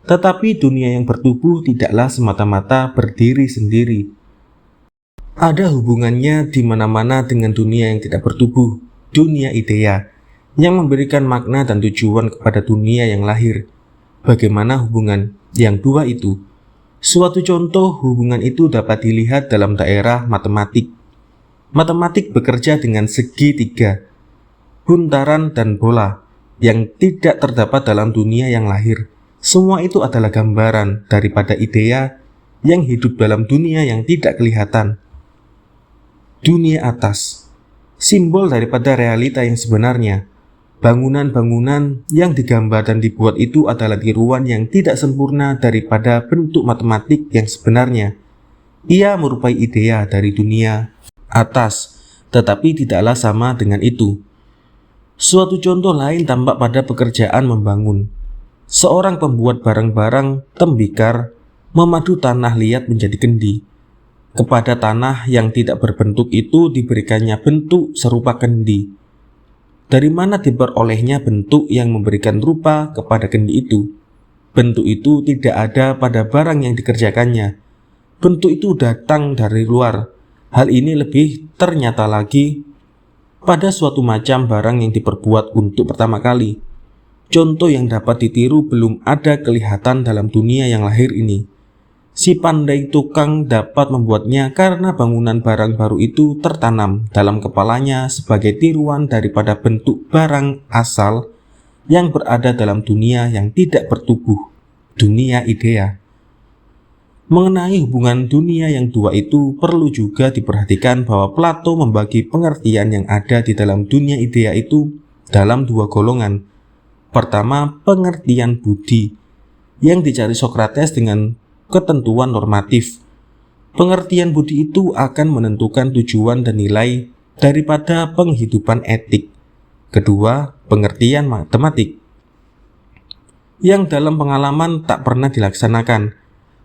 Tetapi dunia yang bertubuh tidaklah semata-mata berdiri sendiri. Ada hubungannya di mana-mana dengan dunia yang tidak bertubuh, dunia idea, yang memberikan makna dan tujuan kepada dunia yang lahir. Bagaimana hubungan yang dua itu? Suatu contoh hubungan itu dapat dilihat dalam daerah matematik. Matematik bekerja dengan segitiga, buntaran dan bola yang tidak terdapat dalam dunia yang lahir. Semua itu adalah gambaran daripada idea yang hidup dalam dunia yang tidak kelihatan. Dunia atas, simbol daripada realita yang sebenarnya. Bangunan-bangunan yang digambar dan dibuat itu adalah tiruan yang tidak sempurna daripada bentuk matematik yang sebenarnya. Ia merupai idea dari dunia atas, tetapi tidaklah sama dengan itu. Suatu contoh lain tampak pada pekerjaan membangun. Seorang pembuat barang-barang tembikar memadu tanah liat menjadi kendi. Kepada tanah yang tidak berbentuk itu diberikannya bentuk serupa kendi. Dari mana diperolehnya bentuk yang memberikan rupa kepada kendi itu? Bentuk itu tidak ada pada barang yang dikerjakannya. Bentuk itu datang dari luar. Hal ini lebih ternyata lagi pada suatu macam barang yang diperbuat untuk pertama kali. Contoh yang dapat ditiru belum ada kelihatan dalam dunia yang lahir ini. Si pandai tukang dapat membuatnya karena bangunan barang baru itu tertanam dalam kepalanya sebagai tiruan daripada bentuk barang asal yang berada dalam dunia yang tidak bertubuh, dunia idea. Mengenai hubungan dunia yang dua itu perlu juga diperhatikan bahwa Plato membagi pengertian yang ada di dalam dunia idea itu dalam dua golongan. Pertama, pengertian budi yang dicari Sokrates dengan ketentuan normatif. Pengertian budi itu akan menentukan tujuan dan nilai daripada penghidupan etik. Kedua, pengertian matematik yang dalam pengalaman tak pernah dilaksanakan.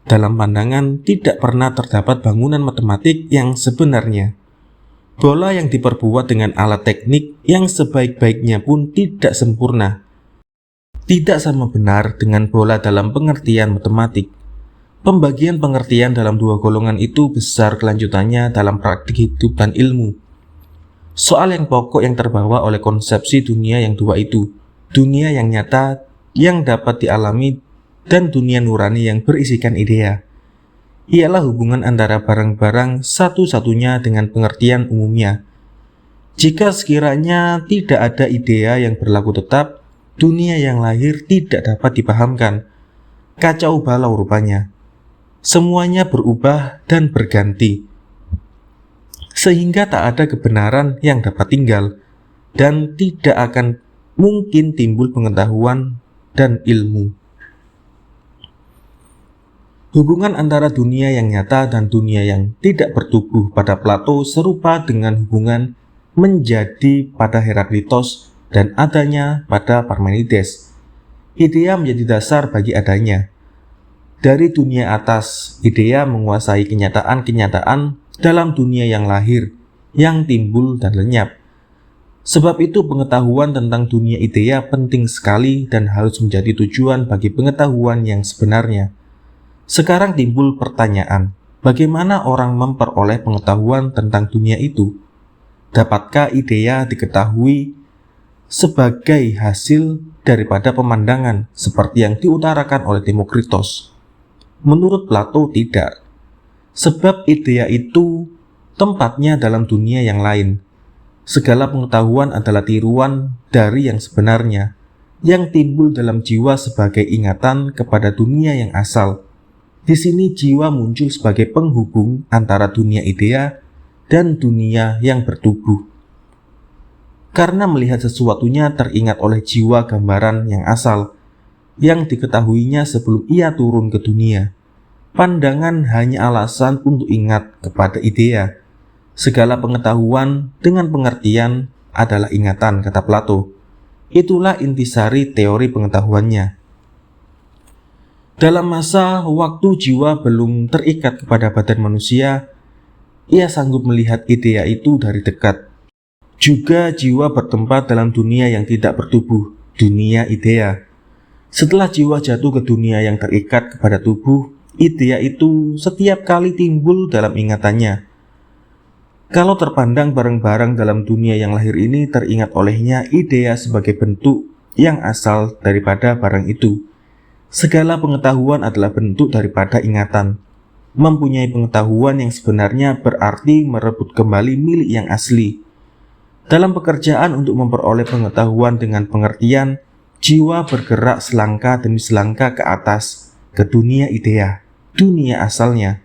Dalam pandangan tidak pernah terdapat bangunan matematik yang sebenarnya. Bola yang diperbuat dengan alat teknik yang sebaik-baiknya pun tidak sempurna. Tidak sama benar dengan bola dalam pengertian matematik. Pembagian pengertian dalam dua golongan itu besar kelanjutannya dalam praktik hidup dan ilmu. Soal yang pokok yang terbawa oleh konsepsi dunia yang dua itu, dunia yang nyata yang dapat dialami dan dunia nurani yang berisikan idea, ialah hubungan antara barang-barang satu-satunya dengan pengertian umumnya. Jika sekiranya tidak ada idea yang berlaku tetap, dunia yang lahir tidak dapat dipahamkan. Kacau balau rupanya. Semuanya berubah dan berganti, sehingga tak ada kebenaran yang dapat tinggal, dan tidak akan mungkin timbul pengetahuan dan ilmu. Hubungan antara dunia yang nyata dan dunia yang tidak bertubuh pada Plato serupa dengan hubungan menjadi pada Heraklitos dan adanya pada Parmenides. Idea menjadi dasar bagi adanya. Dari dunia atas, idea menguasai kenyataan-kenyataan dalam dunia yang lahir, yang timbul dan lenyap. Sebab itu pengetahuan tentang dunia idea penting sekali dan harus menjadi tujuan bagi pengetahuan yang sebenarnya. Sekarang timbul pertanyaan, bagaimana orang memperoleh pengetahuan tentang dunia itu? Dapatkah idea diketahui sebagai hasil daripada pemandangan seperti yang diutarakan oleh Demokritos? Menurut Plato tidak, sebab idea itu tempatnya dalam dunia yang lain. Segala pengetahuan adalah tiruan dari yang sebenarnya, yang timbul dalam jiwa sebagai ingatan kepada dunia yang asal. Di sini jiwa muncul sebagai penghubung antara dunia idea dan dunia yang bertubuh. Karena melihat sesuatunya teringat oleh jiwa gambaran yang asal, yang diketahuinya sebelum ia turun ke dunia. Pandangan hanya alasan untuk ingat kepada idea. Segala pengetahuan dengan pengertian adalah ingatan, kata Plato. Itulah intisari teori pengetahuannya. Dalam masa waktu jiwa belum terikat kepada badan manusia, ia sanggup melihat idea itu dari dekat. Juga jiwa bertempat dalam dunia yang tidak bertubuh, dunia idea. Setelah jiwa jatuh ke dunia yang terikat kepada tubuh, idea itu setiap kali timbul dalam ingatannya. Kalau terpandang barang-barang dalam dunia yang lahir ini teringat olehnya idea sebagai bentuk yang asal daripada barang itu. Segala pengetahuan adalah bentuk daripada ingatan. Mempunyai pengetahuan yang sebenarnya berarti merebut kembali milik yang asli. Dalam pekerjaan untuk memperoleh pengetahuan dengan pengertian, jiwa bergerak selangkah demi selangkah ke atas, ke dunia idea, dunia asalnya.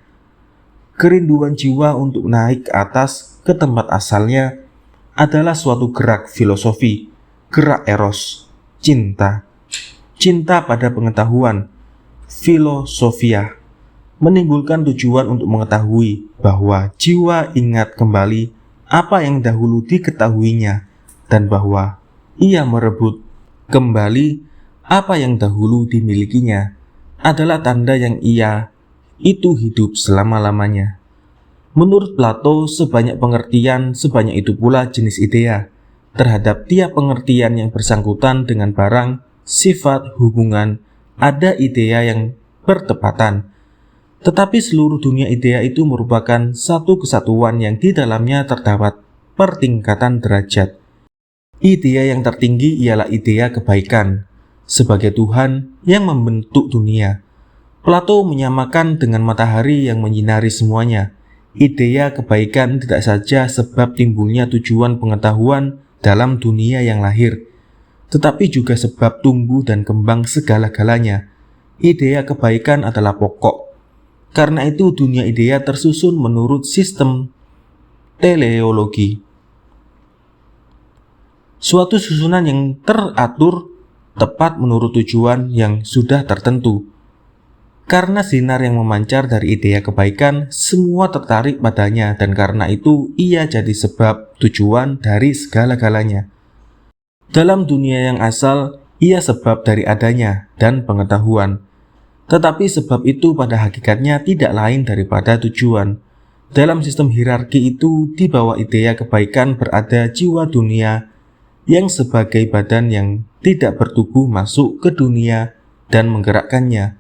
Kerinduan jiwa untuk naik ke atas, ke tempat asalnya, adalah suatu gerak filosofi, gerak eros, cinta. Cinta pada pengetahuan, filosofia, menimbulkan tujuan untuk mengetahui bahwa jiwa ingat kembali apa yang dahulu diketahuinya dan bahwa ia merebut kembali apa yang dahulu dimilikinya adalah tanda yang ia itu hidup selama-lamanya. Menurut Plato, sebanyak pengertian, sebanyak itu pula jenis idea. Terhadap tiap pengertian yang bersangkutan dengan barang, sifat, hubungan, ada idea yang bertepatan. Tetapi seluruh dunia idea itu merupakan satu kesatuan yang di dalamnya terdapat pertingkatan derajat. Idea yang tertinggi ialah idea kebaikan, sebagai Tuhan yang membentuk dunia. Plato menyamakan dengan matahari yang menyinari semuanya. Idea kebaikan tidak saja sebab timbulnya tujuan pengetahuan dalam dunia yang lahir, tetapi juga sebab tumbuh dan kembang segala-galanya. Idea kebaikan adalah pokok. Karena itu dunia idea tersusun menurut sistem teleologi. Suatu susunan yang teratur, tepat menurut tujuan yang sudah tertentu. Karena sinar yang memancar dari idea kebaikan, semua tertarik padanya dan karena itu ia jadi sebab tujuan dari segala-galanya. Dalam dunia yang asal, ia sebab dari adanya dan pengetahuan. Tetapi sebab itu pada hakikatnya tidak lain daripada tujuan. Dalam sistem hierarki itu, di bawah idea kebaikan berada jiwa dunia yang sebagai badan yang tidak bertubuh masuk ke dunia dan menggerakkannya.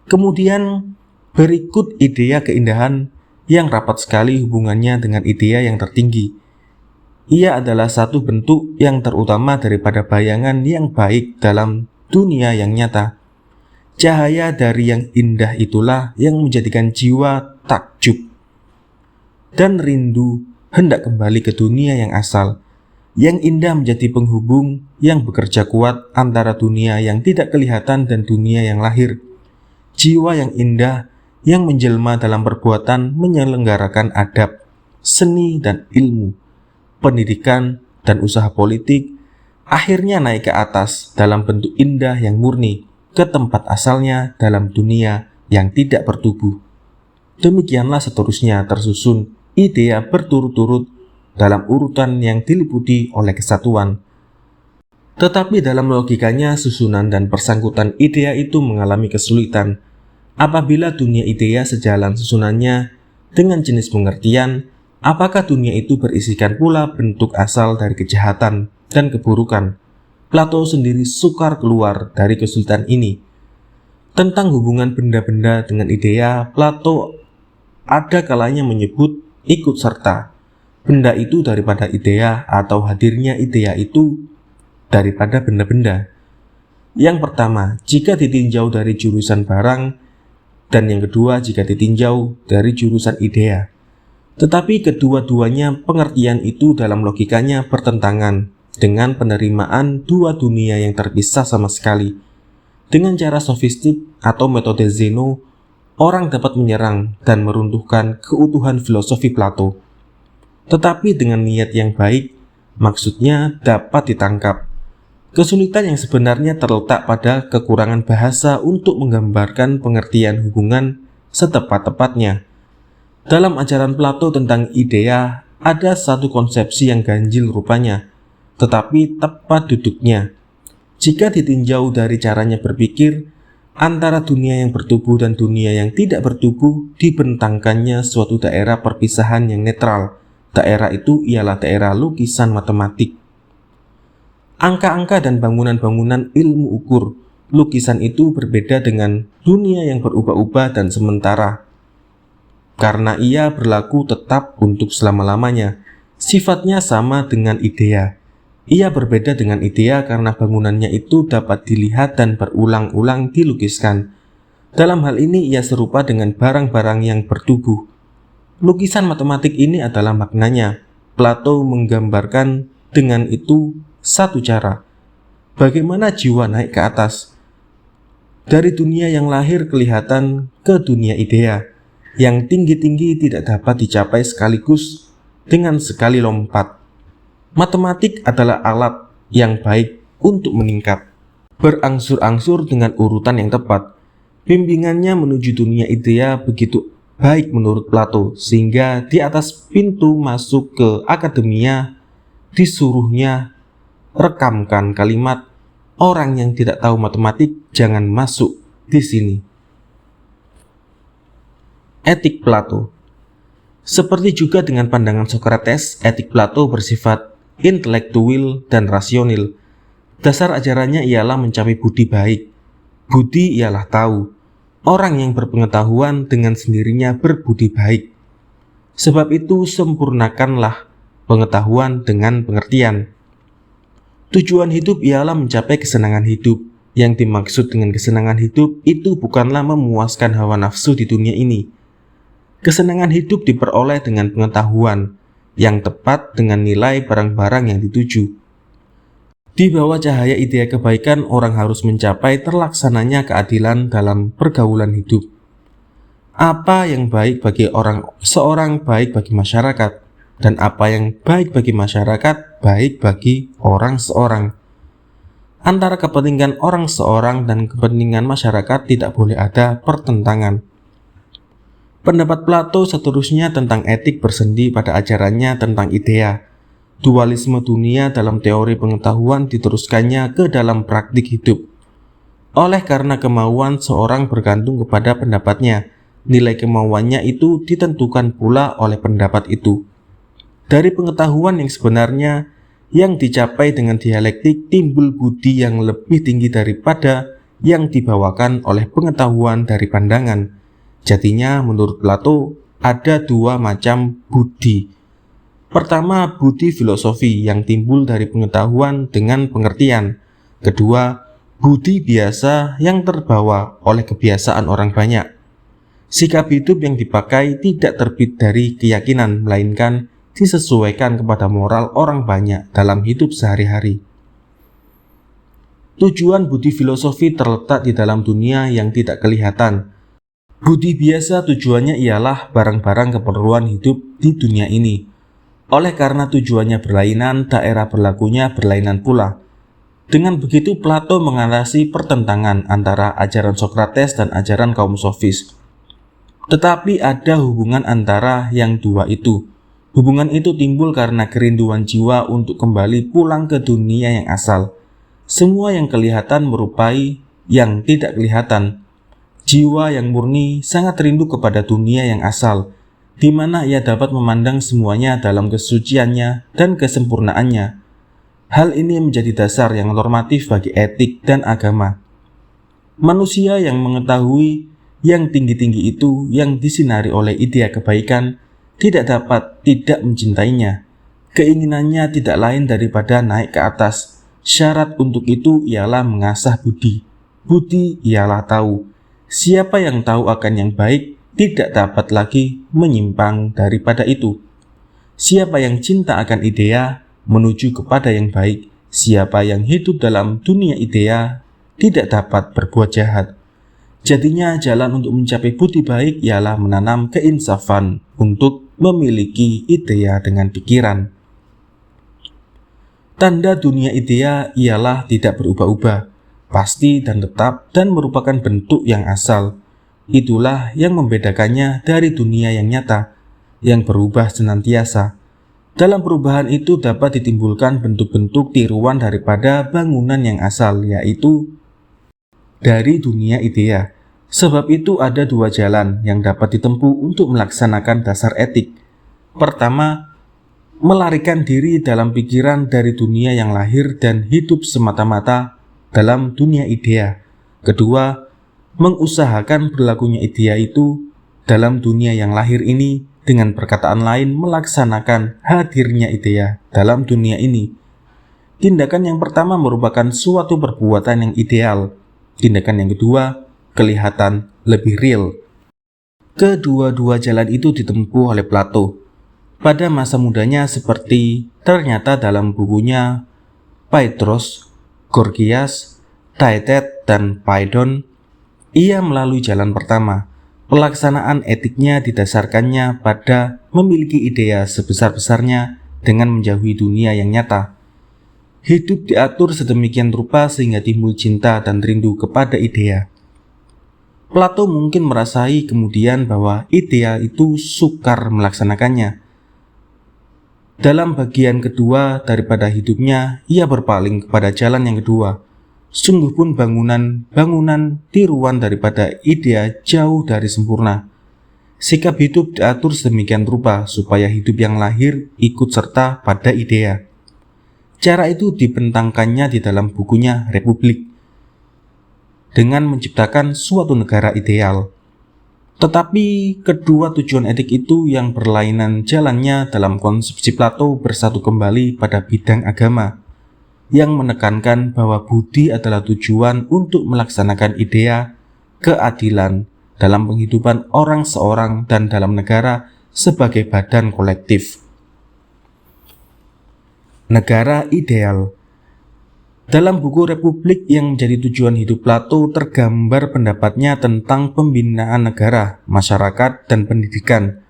Kemudian berikut idea keindahan yang rapat sekali hubungannya dengan idea yang tertinggi. Ia adalah satu bentuk yang terutama daripada bayangan yang baik dalam dunia yang nyata. Cahaya dari yang indah itulah yang menjadikan jiwa takjub dan rindu hendak kembali ke dunia yang asal. Yang indah menjadi penghubung yang bekerja kuat antara dunia yang tidak kelihatan dan dunia yang lahir. Jiwa yang indah yang menjelma dalam perbuatan menyelenggarakan adab, seni dan ilmu, pendidikan dan usaha politik, akhirnya naik ke atas dalam bentuk indah yang murni, ke tempat asalnya dalam dunia yang tidak bertubuh. Demikianlah seterusnya tersusun idea berturut-turut dalam urutan yang diliputi oleh kesatuan. Tetapi dalam logikanya susunan dan persangkutan idea itu mengalami kesulitan. Apabila dunia idea sejalan susunannya dengan jenis pengertian, apakah dunia itu berisikan pula bentuk asal dari kejahatan dan keburukan? Plato sendiri sukar keluar dari kesulitan ini. Tentang hubungan benda-benda dengan idea, Plato ada kalanya menyebut ikut serta benda itu daripada idea atau hadirnya idea itu daripada benda-benda. Yang pertama, jika ditinjau dari jurusan barang, dan yang kedua jika ditinjau dari jurusan idea. Tetapi kedua-duanya pengertian itu dalam logikanya bertentangan dengan penerimaan dua dunia yang terpisah sama sekali. Dengan cara sofistik atau metode Zeno, orang dapat menyerang dan meruntuhkan keutuhan filosofi Plato. Tetapi dengan niat yang baik, maksudnya dapat ditangkap. Kesulitan yang sebenarnya terletak pada kekurangan bahasa untuk menggambarkan pengertian hubungan setepat-tepatnya. Dalam ajaran Plato tentang idea, ada satu konsepsi yang ganjil rupanya, tetapi tepat duduknya. Jika ditinjau dari caranya berpikir, antara dunia yang bertubuh dan dunia yang tidak bertubuh dibentangkannya suatu daerah perpisahan yang netral. Daerah itu ialah daerah lukisan matematik. Angka-angka dan bangunan-bangunan ilmu ukur lukisan itu berbeda dengan dunia yang berubah-ubah dan sementara. Karena ia berlaku tetap untuk selama-lamanya, sifatnya sama dengan idea. Ia berbeda dengan idea karena bangunannya itu dapat dilihat dan berulang-ulang dilukiskan. Dalam hal ini ia serupa dengan barang-barang yang bertubuh. Lukisan matematik ini adalah maknanya. Plato menggambarkan dengan itu satu cara. Bagaimana jiwa naik ke atas dari dunia yang lahir kelihatan ke dunia idea. Yang tinggi-tinggi tidak dapat dicapai sekaligus dengan sekali lompat. Matematik adalah alat yang baik untuk meningkat, berangsur-angsur dengan urutan yang tepat. Bimbingannya menuju dunia idea begitu baik menurut Plato, sehingga di atas pintu masuk ke akademia disuruhnya rekamkan kalimat, orang yang tidak tahu matematik jangan masuk di sini. Etik Plato. Seperti juga dengan pandangan Socrates, etik Plato bersifat intelektual dan rasional. Dasar ajarannya ialah mencapai budi baik. Budi ialah tahu. Orang yang berpengetahuan dengan sendirinya berbudi baik. Sebab itu sempurnakanlah pengetahuan dengan pengertian. Tujuan hidup ialah mencapai kesenangan hidup. Yang dimaksud dengan kesenangan hidup itu bukanlah memuaskan hawa nafsu di dunia ini. Kesenangan hidup diperoleh dengan pengetahuan yang tepat dengan nilai barang-barang yang dituju. Di bawah cahaya idea kebaikan, orang harus mencapai terlaksananya keadilan dalam pergaulan hidup. Apa yang baik bagi seorang baik bagi masyarakat, dan apa yang baik bagi masyarakat baik bagi orang seorang. Antara kepentingan orang seorang dan kepentingan masyarakat tidak boleh ada pertentangan. Pendapat Plato seterusnya tentang etik bersendi pada ajarannya tentang idea. Dualisme dunia dalam teori pengetahuan diteruskannya ke dalam praktik hidup. Oleh karena kemauan seorang bergantung kepada pendapatnya, nilai kemauannya itu ditentukan pula oleh pendapat itu. Dari pengetahuan yang sebenarnya yang dicapai dengan dialektik timbul budi yang lebih tinggi daripada yang dibawakan oleh pengetahuan dari pandangan. Jadinya menurut Plato ada dua macam budi. Pertama, budi filosofi yang timbul dari pengetahuan dengan pengertian. Kedua, budi biasa yang terbawa oleh kebiasaan orang banyak. Sikap hidup yang dipakai tidak terbit dari keyakinan, melainkan disesuaikan kepada moral orang banyak dalam hidup sehari-hari. Tujuan budi filosofi terletak di dalam dunia yang tidak kelihatan. Budi biasa tujuannya ialah barang-barang keperluan hidup di dunia ini. Oleh karena tujuannya berlainan, daerah berlakunya berlainan pula. Dengan begitu Plato mengatasi pertentangan antara ajaran Sokrates dan ajaran kaum sofis. Tetapi ada hubungan antara yang dua itu. Hubungan itu timbul karena kerinduan jiwa untuk kembali pulang ke dunia yang asal. Semua yang kelihatan merupai yang tidak kelihatan. Jiwa yang murni sangat rindu kepada dunia yang asal, di mana ia dapat memandang semuanya dalam kesuciannya dan kesempurnaannya. Hal ini menjadi dasar yang normatif bagi etik dan agama. Manusia yang mengetahui yang tinggi-tinggi itu yang disinari oleh idea kebaikan tidak dapat tidak mencintainya. Keinginannya tidak lain daripada naik ke atas. Syarat untuk itu ialah mengasah budi. Budi ialah tahu. Siapa yang tahu akan yang baik tidak dapat lagi menyimpang daripada itu. Siapa yang cinta akan idea menuju kepada yang baik. Siapa yang hidup dalam dunia idea tidak dapat berbuat jahat. Jadinya jalan untuk mencapai budi baik ialah menanam keinsafan untuk memiliki idea dengan pikiran. Tanda dunia idea ialah tidak berubah-ubah, pasti dan tetap dan merupakan bentuk yang asal. Itulah yang membedakannya dari dunia yang nyata, yang berubah senantiasa. Dalam perubahan itu dapat ditimbulkan bentuk-bentuk tiruan daripada bangunan yang asal, yaitu dari dunia idea. Sebab itu ada dua jalan yang dapat ditempuh untuk melaksanakan dasar etik. Pertama, melarikan diri dalam pikiran dari dunia yang lahir dan hidup semata-mata dalam dunia idea. Kedua, mengusahakan berlakunya idea itu dalam dunia yang lahir ini, dengan perkataan lain melaksanakan hadirnya idea dalam dunia ini. Tindakan yang pertama merupakan suatu perbuatan yang ideal. Tindakan yang kedua kelihatan lebih real. Kedua-dua jalan itu ditempuh oleh Plato pada masa mudanya, seperti ternyata dalam bukunya Phaedros, Gorgias, Thaetet, dan Phaedon. Ia melalui jalan pertama. Pelaksanaan etiknya didasarkannya pada memiliki idea sebesar-besarnya dengan menjauhi dunia yang nyata. Hidup diatur sedemikian rupa sehingga timbul cinta dan rindu kepada idea. Plato mungkin merasai kemudian bahwa idea itu sukar melaksanakannya. Dalam bagian kedua daripada hidupnya, ia berpaling kepada jalan yang kedua. Sungguh pun bangunan tiruan daripada idea jauh dari sempurna. Sikap hidup diatur sedemikian rupa supaya hidup yang lahir ikut serta pada idea. Cara itu dibentangkannya di dalam bukunya Republik, dengan menciptakan suatu negara ideal. Tetapi kedua tujuan etik itu yang berlainan jalannya dalam konsepsi Plato bersatu kembali pada bidang agama, yang menekankan bahwa budi adalah tujuan untuk melaksanakan idea keadilan dalam penghidupan orang seorang dan dalam negara sebagai badan kolektif. Negara ideal. Dalam buku Republik yang menjadi tujuan hidup Plato tergambar pendapatnya tentang pembinaan negara, masyarakat, dan pendidikan.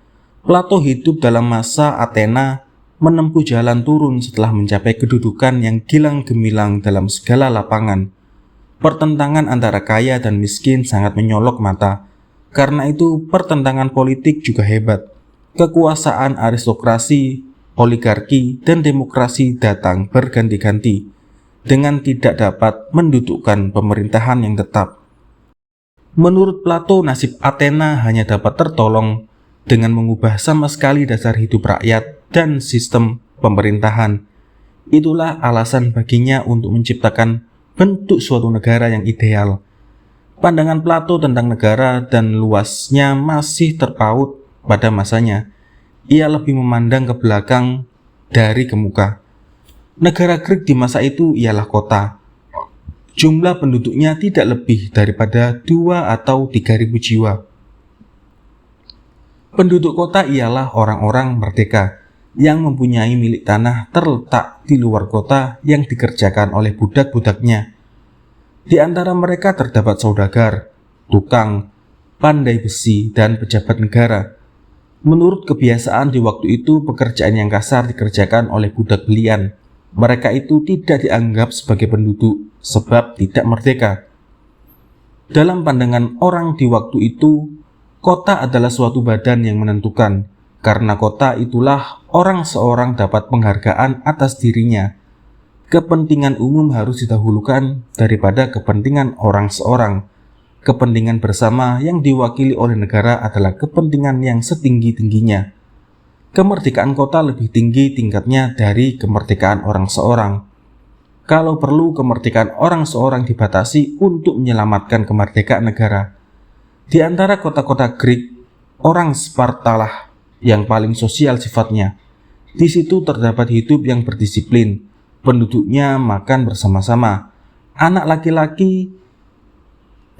Plato hidup dalam masa Athena, menempuh jalan turun setelah mencapai kedudukan yang gilang gemilang dalam segala lapangan. Pertentangan antara kaya dan miskin sangat menyolok mata. Karena itu pertentangan politik juga hebat. Kekuasaan aristokrasi, oligarki, dan demokrasi datang berganti-ganti. dengan tidak dapat mendudukkan pemerintahan yang tetap. Menurut Plato, nasib Athena hanya dapat tertolong dengan mengubah sama sekali dasar hidup rakyat dan sistem pemerintahan. Itulah alasan baginya untuk menciptakan bentuk suatu negara yang ideal. Pandangan Plato tentang negara dan luasnya masih terpaut pada masanya. Ia lebih memandang ke belakang dari ke muka. Negara Greek di masa itu ialah kota. Jumlah penduduknya tidak lebih daripada 2 atau 3.000 jiwa. Penduduk kota ialah orang-orang merdeka yang mempunyai milik tanah terletak di luar kota yang dikerjakan oleh budak-budaknya. Di antara mereka terdapat saudagar, tukang, pandai besi, dan pejabat negara. Menurut kebiasaan di waktu itu, pekerjaan yang kasar dikerjakan oleh budak belian. Mereka itu tidak dianggap sebagai penduduk sebab tidak merdeka. Dalam pandangan orang di waktu itu, kota adalah suatu badan yang menentukan. Karena kota itulah orang seorang dapat penghargaan atas dirinya. Kepentingan umum harus didahulukan daripada kepentingan orang seorang. Kepentingan bersama yang diwakili oleh negara adalah kepentingan yang setinggi-tingginya. Kemerdekaan kota lebih tinggi tingkatnya dari kemerdekaan orang seorang. Kalau perlu, kemerdekaan orang seorang dibatasi untuk menyelamatkan kemerdekaan negara. Di antara kota-kota Greek, orang Spartalah yang paling sosial sifatnya. Di situ terdapat hidup yang berdisiplin. Penduduknya makan bersama-sama. Anak laki-laki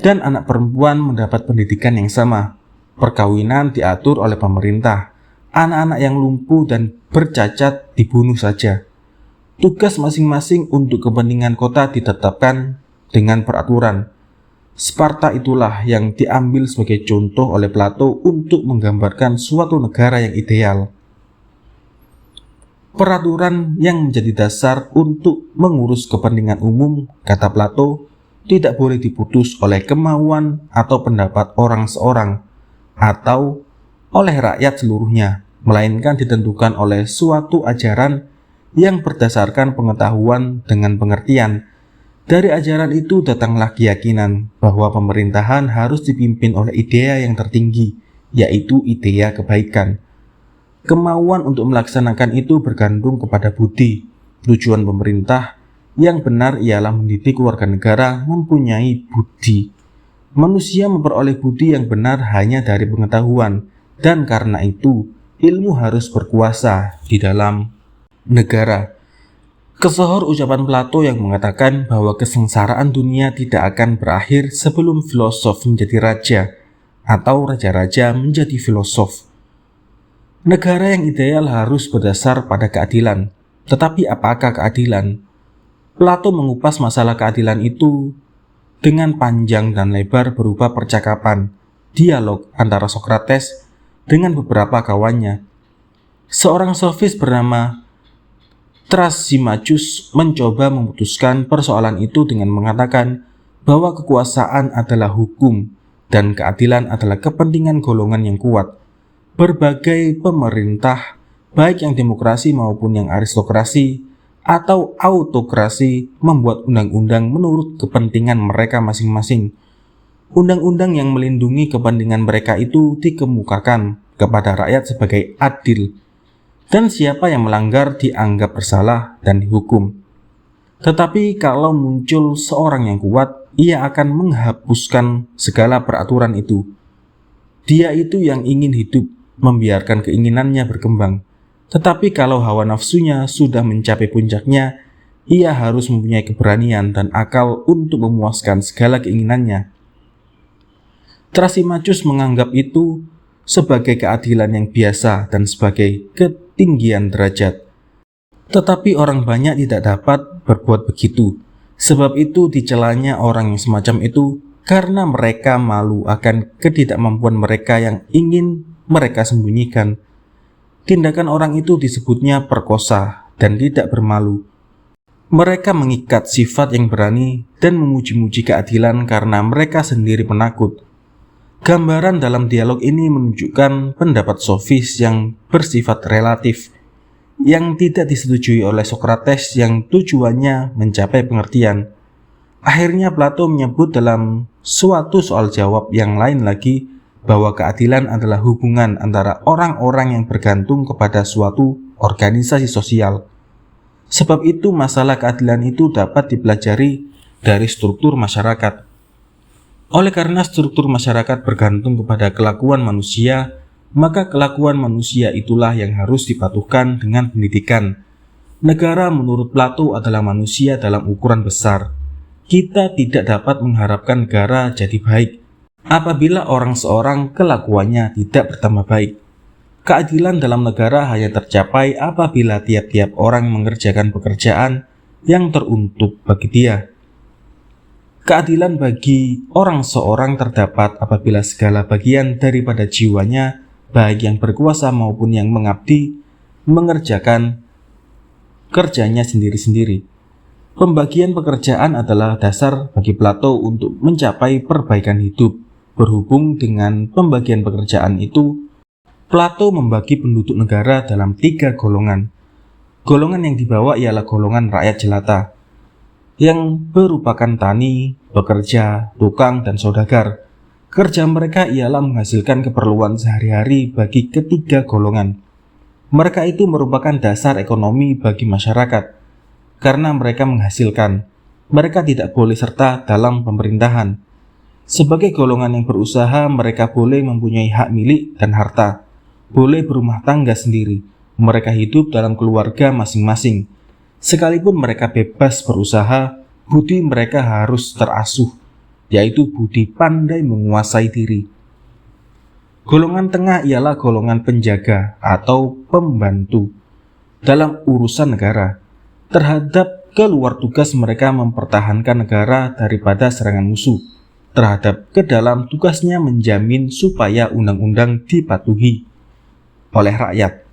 dan anak perempuan mendapat pendidikan yang sama. Perkawinan diatur oleh pemerintah. Anak-anak yang lumpuh dan bercacat dibunuh saja. Tugas masing-masing untuk kepentingan kota ditetapkan dengan peraturan. Sparta itulah yang diambil sebagai contoh oleh Plato untuk menggambarkan suatu negara yang ideal. Peraturan yang menjadi dasar untuk mengurus kepentingan umum, kata Plato, tidak boleh diputus oleh kemauan atau pendapat orang seorang atau oleh rakyat seluruhnya, melainkan ditentukan oleh suatu ajaran yang berdasarkan pengetahuan dengan pengertian. Dari ajaran itu datanglah keyakinan bahwa pemerintahan harus dipimpin oleh idea yang tertinggi, yaitu idea kebaikan. Kemauan untuk melaksanakan itu bergantung kepada budi. Tujuan pemerintah yang benar ialah mendidik warga negara mempunyai budi. Manusia memperoleh budi yang benar hanya dari pengetahuan, dan karena itu ilmu harus berkuasa di dalam negara. Kesohor ucapan Plato yang mengatakan bahwa kesengsaraan dunia tidak akan berakhir sebelum filosof menjadi raja atau raja-raja menjadi filosof. Negara yang ideal harus berdasar pada keadilan. Tetapi apakah keadilan? Plato mengupas masalah keadilan itu dengan panjang dan lebar berupa percakapan, dialog antara Sokrates dengan beberapa kawannya. Seorang sofis bernama Thrasymachus mencoba memutuskan persoalan itu dengan mengatakan bahwa kekuasaan adalah hukum dan keadilan adalah kepentingan golongan yang kuat. Berbagai pemerintah, baik yang demokrasi maupun yang aristokrasi atau autokrasi, membuat undang-undang menurut kepentingan mereka masing-masing. Undang-undang yang melindungi kepentingan mereka itu dikemukakan kepada rakyat sebagai adil, dan siapa yang melanggar dianggap bersalah dan dihukum. Tetapi kalau muncul seorang yang kuat, ia akan menghapuskan segala peraturan itu. Dia itu yang ingin hidup, membiarkan keinginannya berkembang. Tetapi kalau hawa nafsunya sudah mencapai puncaknya, ia harus mempunyai keberanian dan akal untuk memuaskan segala keinginannya. Thrasymachus menganggap itu sebagai keadilan yang biasa dan sebagai ketinggian derajat. Tetapi orang banyak tidak dapat berbuat begitu. Sebab itu dicelanya orang yang semacam itu karena mereka malu akan ketidakmampuan mereka yang ingin mereka sembunyikan. Tindakan orang itu disebutnya perkosa dan tidak bermalu. Mereka mengikat sifat yang berani dan memuji-muji keadilan karena mereka sendiri penakut. Gambaran dalam dialog ini menunjukkan pendapat sofis yang bersifat relatif. yang tidak disetujui oleh Sokrates yang tujuannya mencapai pengertian. Akhirnya Plato menyebut dalam suatu soal jawab yang lain lagi bahwa keadilan adalah hubungan antara orang-orang yang bergantung kepada suatu organisasi sosial. Sebab itu masalah keadilan itu dapat dipelajari dari struktur masyarakat. Oleh karena struktur masyarakat bergantung kepada kelakuan manusia, maka kelakuan manusia itulah yang harus dipatuhkan dengan pendidikan. Negara menurut Plato adalah manusia dalam ukuran besar. Kita tidak dapat mengharapkan negara jadi baik apabila orang seorang kelakuannya tidak bertambah baik. Keadilan dalam negara hanya tercapai apabila tiap-tiap orang mengerjakan pekerjaan yang teruntuk bagi dia. Keadilan bagi orang seorang terdapat apabila segala bagian daripada jiwanya, baik yang berkuasa maupun yang mengabdi, mengerjakan kerjanya sendiri-sendiri. Pembagian pekerjaan adalah dasar bagi Plato untuk mencapai perbaikan hidup. Berhubung dengan pembagian pekerjaan itu, Plato membagi penduduk negara dalam 3 golongan. Golongan yang dibawa ialah golongan rakyat jelata, yang berupakan tani, pekerja, tukang, dan saudagar. Kerja mereka ialah menghasilkan keperluan sehari-hari bagi ketiga golongan. Mereka itu merupakan dasar ekonomi bagi masyarakat. Karena mereka menghasilkan, mereka tidak boleh serta dalam pemerintahan. Sebagai golongan yang berusaha, mereka boleh mempunyai hak milik dan harta, boleh berumah tangga sendiri. Mereka hidup dalam keluarga masing-masing. Sekalipun mereka bebas berusaha, budi mereka harus terasuh, yaitu budi pandai menguasai diri. Golongan tengah ialah golongan penjaga atau pembantu dalam urusan negara. Terhadap keluar tugas mereka mempertahankan negara daripada serangan musuh. Terhadap ke dalam tugasnya menjamin supaya undang-undang dipatuhi oleh rakyat.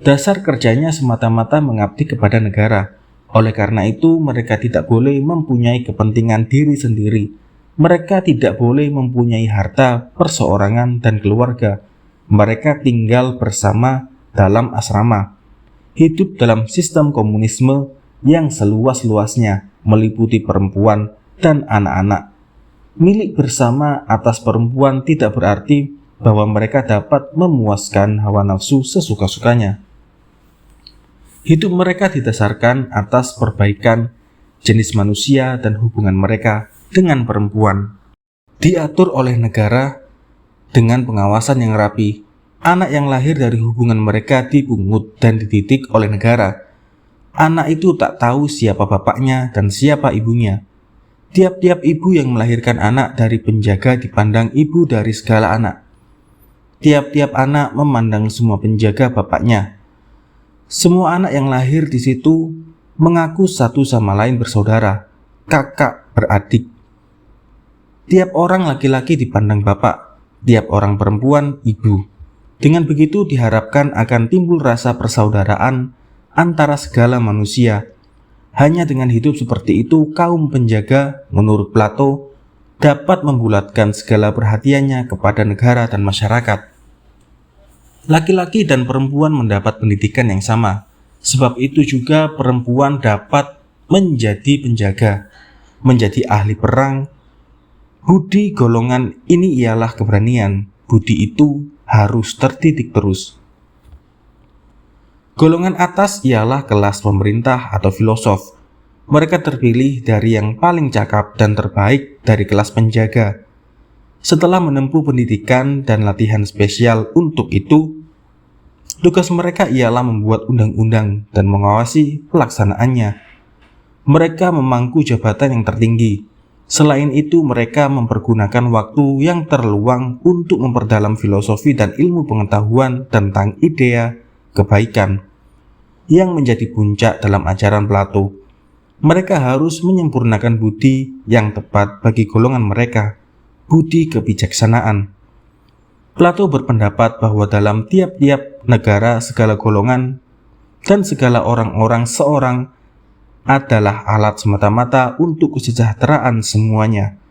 Dasar kerjanya semata-mata mengabdi kepada negara. Oleh karena itu, mereka tidak boleh mempunyai kepentingan diri sendiri. Mereka tidak boleh mempunyai harta, perseorangan, dan keluarga. Mereka tinggal bersama dalam asrama. Hidup dalam sistem komunisme yang seluas-luasnya, meliputi perempuan dan anak-anak. Milik bersama atas perempuan tidak berarti bahwa mereka dapat memuaskan hawa nafsu sesuka-sukanya. Hidup mereka didasarkan atas perbaikan jenis manusia dan hubungan mereka dengan perempuan. Diatur oleh negara dengan pengawasan yang rapi. Anak yang lahir dari hubungan mereka dipungut dan dididik oleh negara. Anak itu tak tahu siapa bapaknya dan siapa ibunya. Tiap-tiap ibu yang melahirkan anak dari penjaga dipandang ibu dari segala anak. Tiap-tiap anak memandang semua penjaga bapaknya. Semua anak yang lahir di situ mengaku satu sama lain bersaudara, kakak beradik. Tiap orang laki-laki dipandang bapak, tiap orang perempuan ibu. Dengan begitu diharapkan akan timbul rasa persaudaraan antara segala manusia. Hanya dengan hidup seperti itu, kaum penjaga, menurut Plato, dapat membulatkan segala perhatiannya kepada negara dan masyarakat. Laki-laki dan perempuan mendapat pendidikan yang sama. Sebab itu juga perempuan dapat menjadi penjaga, menjadi ahli perang. Budi golongan ini ialah keberanian. Budi itu harus terdidik terus. Golongan atas ialah kelas pemerintah atau filosof. Mereka terpilih dari yang paling cakap dan terbaik dari kelas penjaga. Setelah menempuh pendidikan dan latihan spesial untuk itu, tugas mereka ialah membuat undang-undang dan mengawasi pelaksanaannya. Mereka memangku jabatan yang tertinggi. Selain itu, mereka mempergunakan waktu yang terluang untuk memperdalam filosofi dan ilmu pengetahuan tentang idea kebaikan yang menjadi puncak dalam ajaran Plato. Mereka harus menyempurnakan budi yang tepat bagi golongan mereka, budi kebijaksanaan. Plato berpendapat bahwa dalam tiap-tiap negara segala golongan dan segala orang-orang seorang adalah alat semata-mata untuk kesejahteraan semuanya.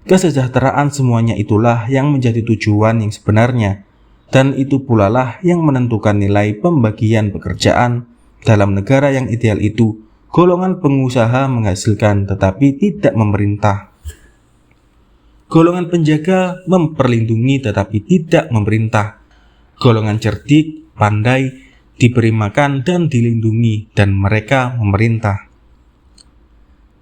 Kesejahteraan semuanya itulah yang menjadi tujuan yang sebenarnya. dan itu pula lah yang menentukan nilai pembagian pekerjaan. Dalam negara yang ideal itu, golongan pengusaha menghasilkan tetapi tidak memerintah. Golongan penjaga memperlindungi tetapi tidak memerintah. Golongan cerdik, pandai, diberi makan dan dilindungi, dan mereka memerintah.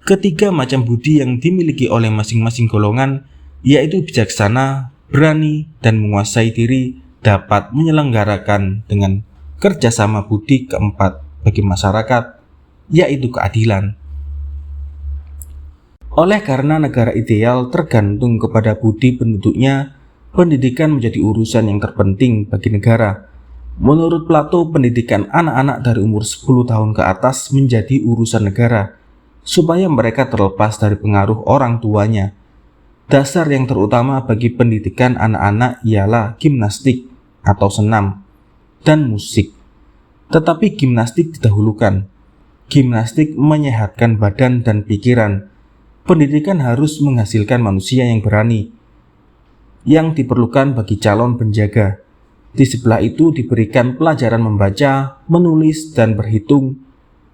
Ketiga macam budi yang dimiliki oleh masing-masing golongan, yaitu bijaksana, berani, dan menguasai diri, dapat menyelenggarakan dengan kerjasama budi keempat bagi masyarakat, yaitu keadilan. Oleh karena negara ideal tergantung kepada budi penduduknya, pendidikan menjadi urusan yang terpenting bagi negara. Menurut Plato, pendidikan anak-anak dari umur 10 tahun ke atas menjadi urusan negara, supaya mereka terlepas dari pengaruh orang tuanya. Dasar yang terutama bagi pendidikan anak-anak ialah gimnastik atau senam dan musik. Tetapi gimnastik didahulukan. Gimnastik menyehatkan badan dan pikiran. Pendidikan harus menghasilkan manusia yang berani, yang diperlukan bagi calon penjaga. Di sebelah itu diberikan pelajaran membaca, menulis, dan berhitung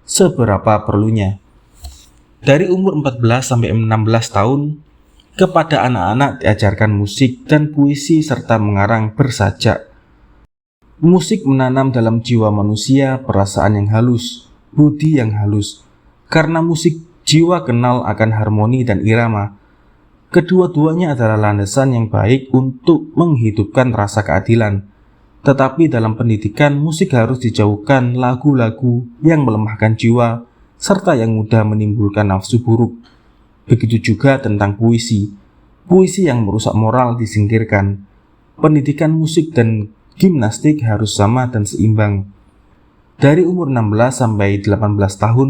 seberapa perlunya. Dari umur 14 sampai 16 tahun, kepada anak-anak diajarkan musik dan puisi serta mengarang bersajak. Musik menanam dalam jiwa manusia perasaan yang halus, budi yang halus. Karena musik, jiwa kenal akan harmoni dan irama. Kedua-duanya adalah landasan yang baik untuk menghidupkan rasa keadilan. Tetapi dalam pendidikan, musik harus dijauhkan lagu-lagu yang melemahkan jiwa, serta yang mudah menimbulkan nafsu buruk. Begitu juga tentang puisi. Puisi yang merusak moral disingkirkan. Pendidikan musik dan gimnastik harus sama dan seimbang. Dari umur 16 sampai 18 tahun,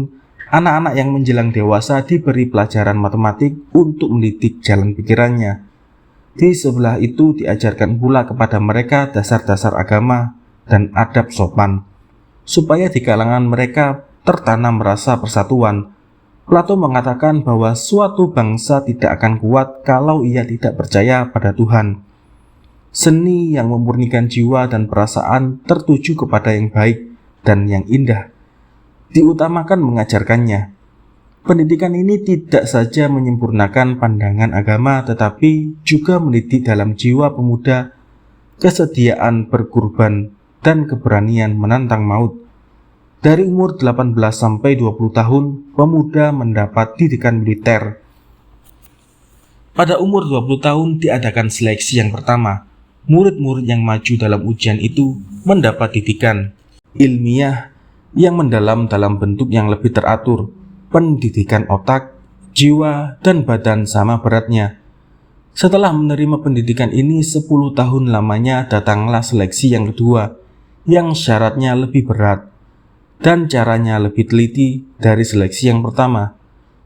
anak-anak yang menjelang dewasa diberi pelajaran matematik untuk mendidik jalan pikirannya. Di sebelah itu diajarkan pula kepada mereka dasar-dasar agama dan adab sopan, supaya di kalangan mereka tertanam rasa persatuan. Plato mengatakan bahwa suatu bangsa tidak akan kuat kalau ia tidak percaya pada Tuhan. Seni yang memurnikan jiwa dan perasaan tertuju kepada yang baik dan yang indah, diutamakan mengajarkannya. Pendidikan ini tidak saja menyempurnakan pandangan agama, tetapi juga mendidik dalam jiwa pemuda kesediaan berkorban dan keberanian menantang maut. Dari umur 18 sampai 20 tahun, pemuda mendapat didikan militer. Pada umur 20 tahun diadakan seleksi yang pertama. Murid-murid yang maju dalam ujian itu mendapat didikan ilmiah yang mendalam dalam bentuk yang lebih teratur. Pendidikan otak, jiwa, dan badan sama beratnya. Setelah menerima pendidikan ini 10 tahun lamanya datanglah seleksi yang kedua, yang syaratnya lebih berat dan caranya lebih teliti dari seleksi yang pertama.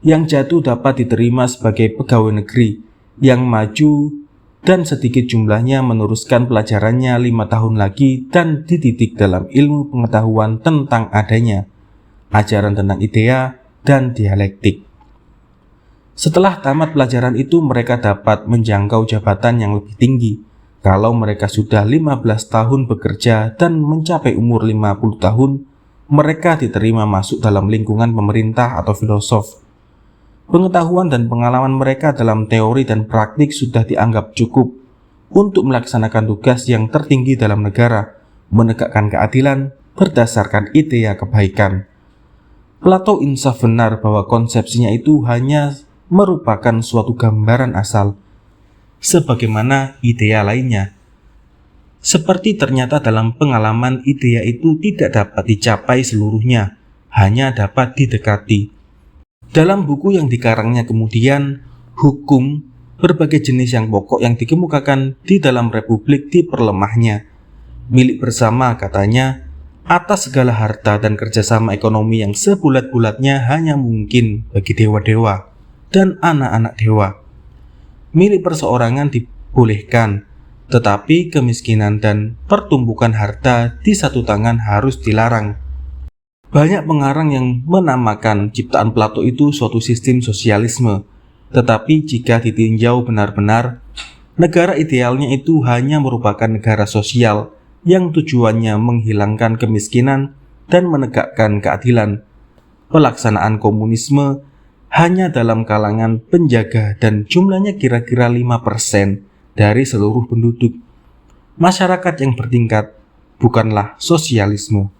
Yang jatuh dapat diterima sebagai pegawai negeri yang maju dan sedikit jumlahnya meneruskan pelajarannya 5 tahun lagi dan dididik dalam ilmu pengetahuan tentang adanya, ajaran tentang idea, dan dialektik. Setelah tamat pelajaran itu, mereka dapat menjangkau jabatan yang lebih tinggi. Kalau mereka sudah 15 tahun bekerja dan mencapai umur 50 tahun, mereka diterima masuk dalam lingkungan pemerintah atau filosof. Pengetahuan dan pengalaman mereka dalam teori dan praktik sudah dianggap cukup untuk melaksanakan tugas yang tertinggi dalam negara, menegakkan keadilan berdasarkan idea kebaikan. Plato insaf benar bahwa konsepsinya itu hanya merupakan suatu gambaran asal, sebagaimana idea lainnya. Seperti ternyata dalam pengalaman, idea itu tidak dapat dicapai seluruhnya, hanya dapat didekati. Dalam buku yang dikarangnya kemudian, hukum, berbagai jenis yang pokok yang dikemukakan di dalam republik diperlemahnya. Milik bersama katanya, atas segala harta dan kerjasama ekonomi yang sebulat-bulatnya hanya mungkin bagi dewa-dewa dan anak-anak dewa. Milik perseorangan dibolehkan, tetapi kemiskinan dan pertumbukan harta di satu tangan harus dilarang. Banyak pengarang yang menamakan ciptaan Plato itu suatu sistem sosialisme, tetapi jika ditinjau benar-benar, Negara idealnya itu hanya merupakan negara sosial yang tujuannya menghilangkan kemiskinan dan menegakkan keadilan. Pelaksanaan komunisme hanya dalam kalangan penjaga dan jumlahnya kira-kira 5% dari seluruh penduduk. Masyarakat yang bertingkat bukanlah sosialisme.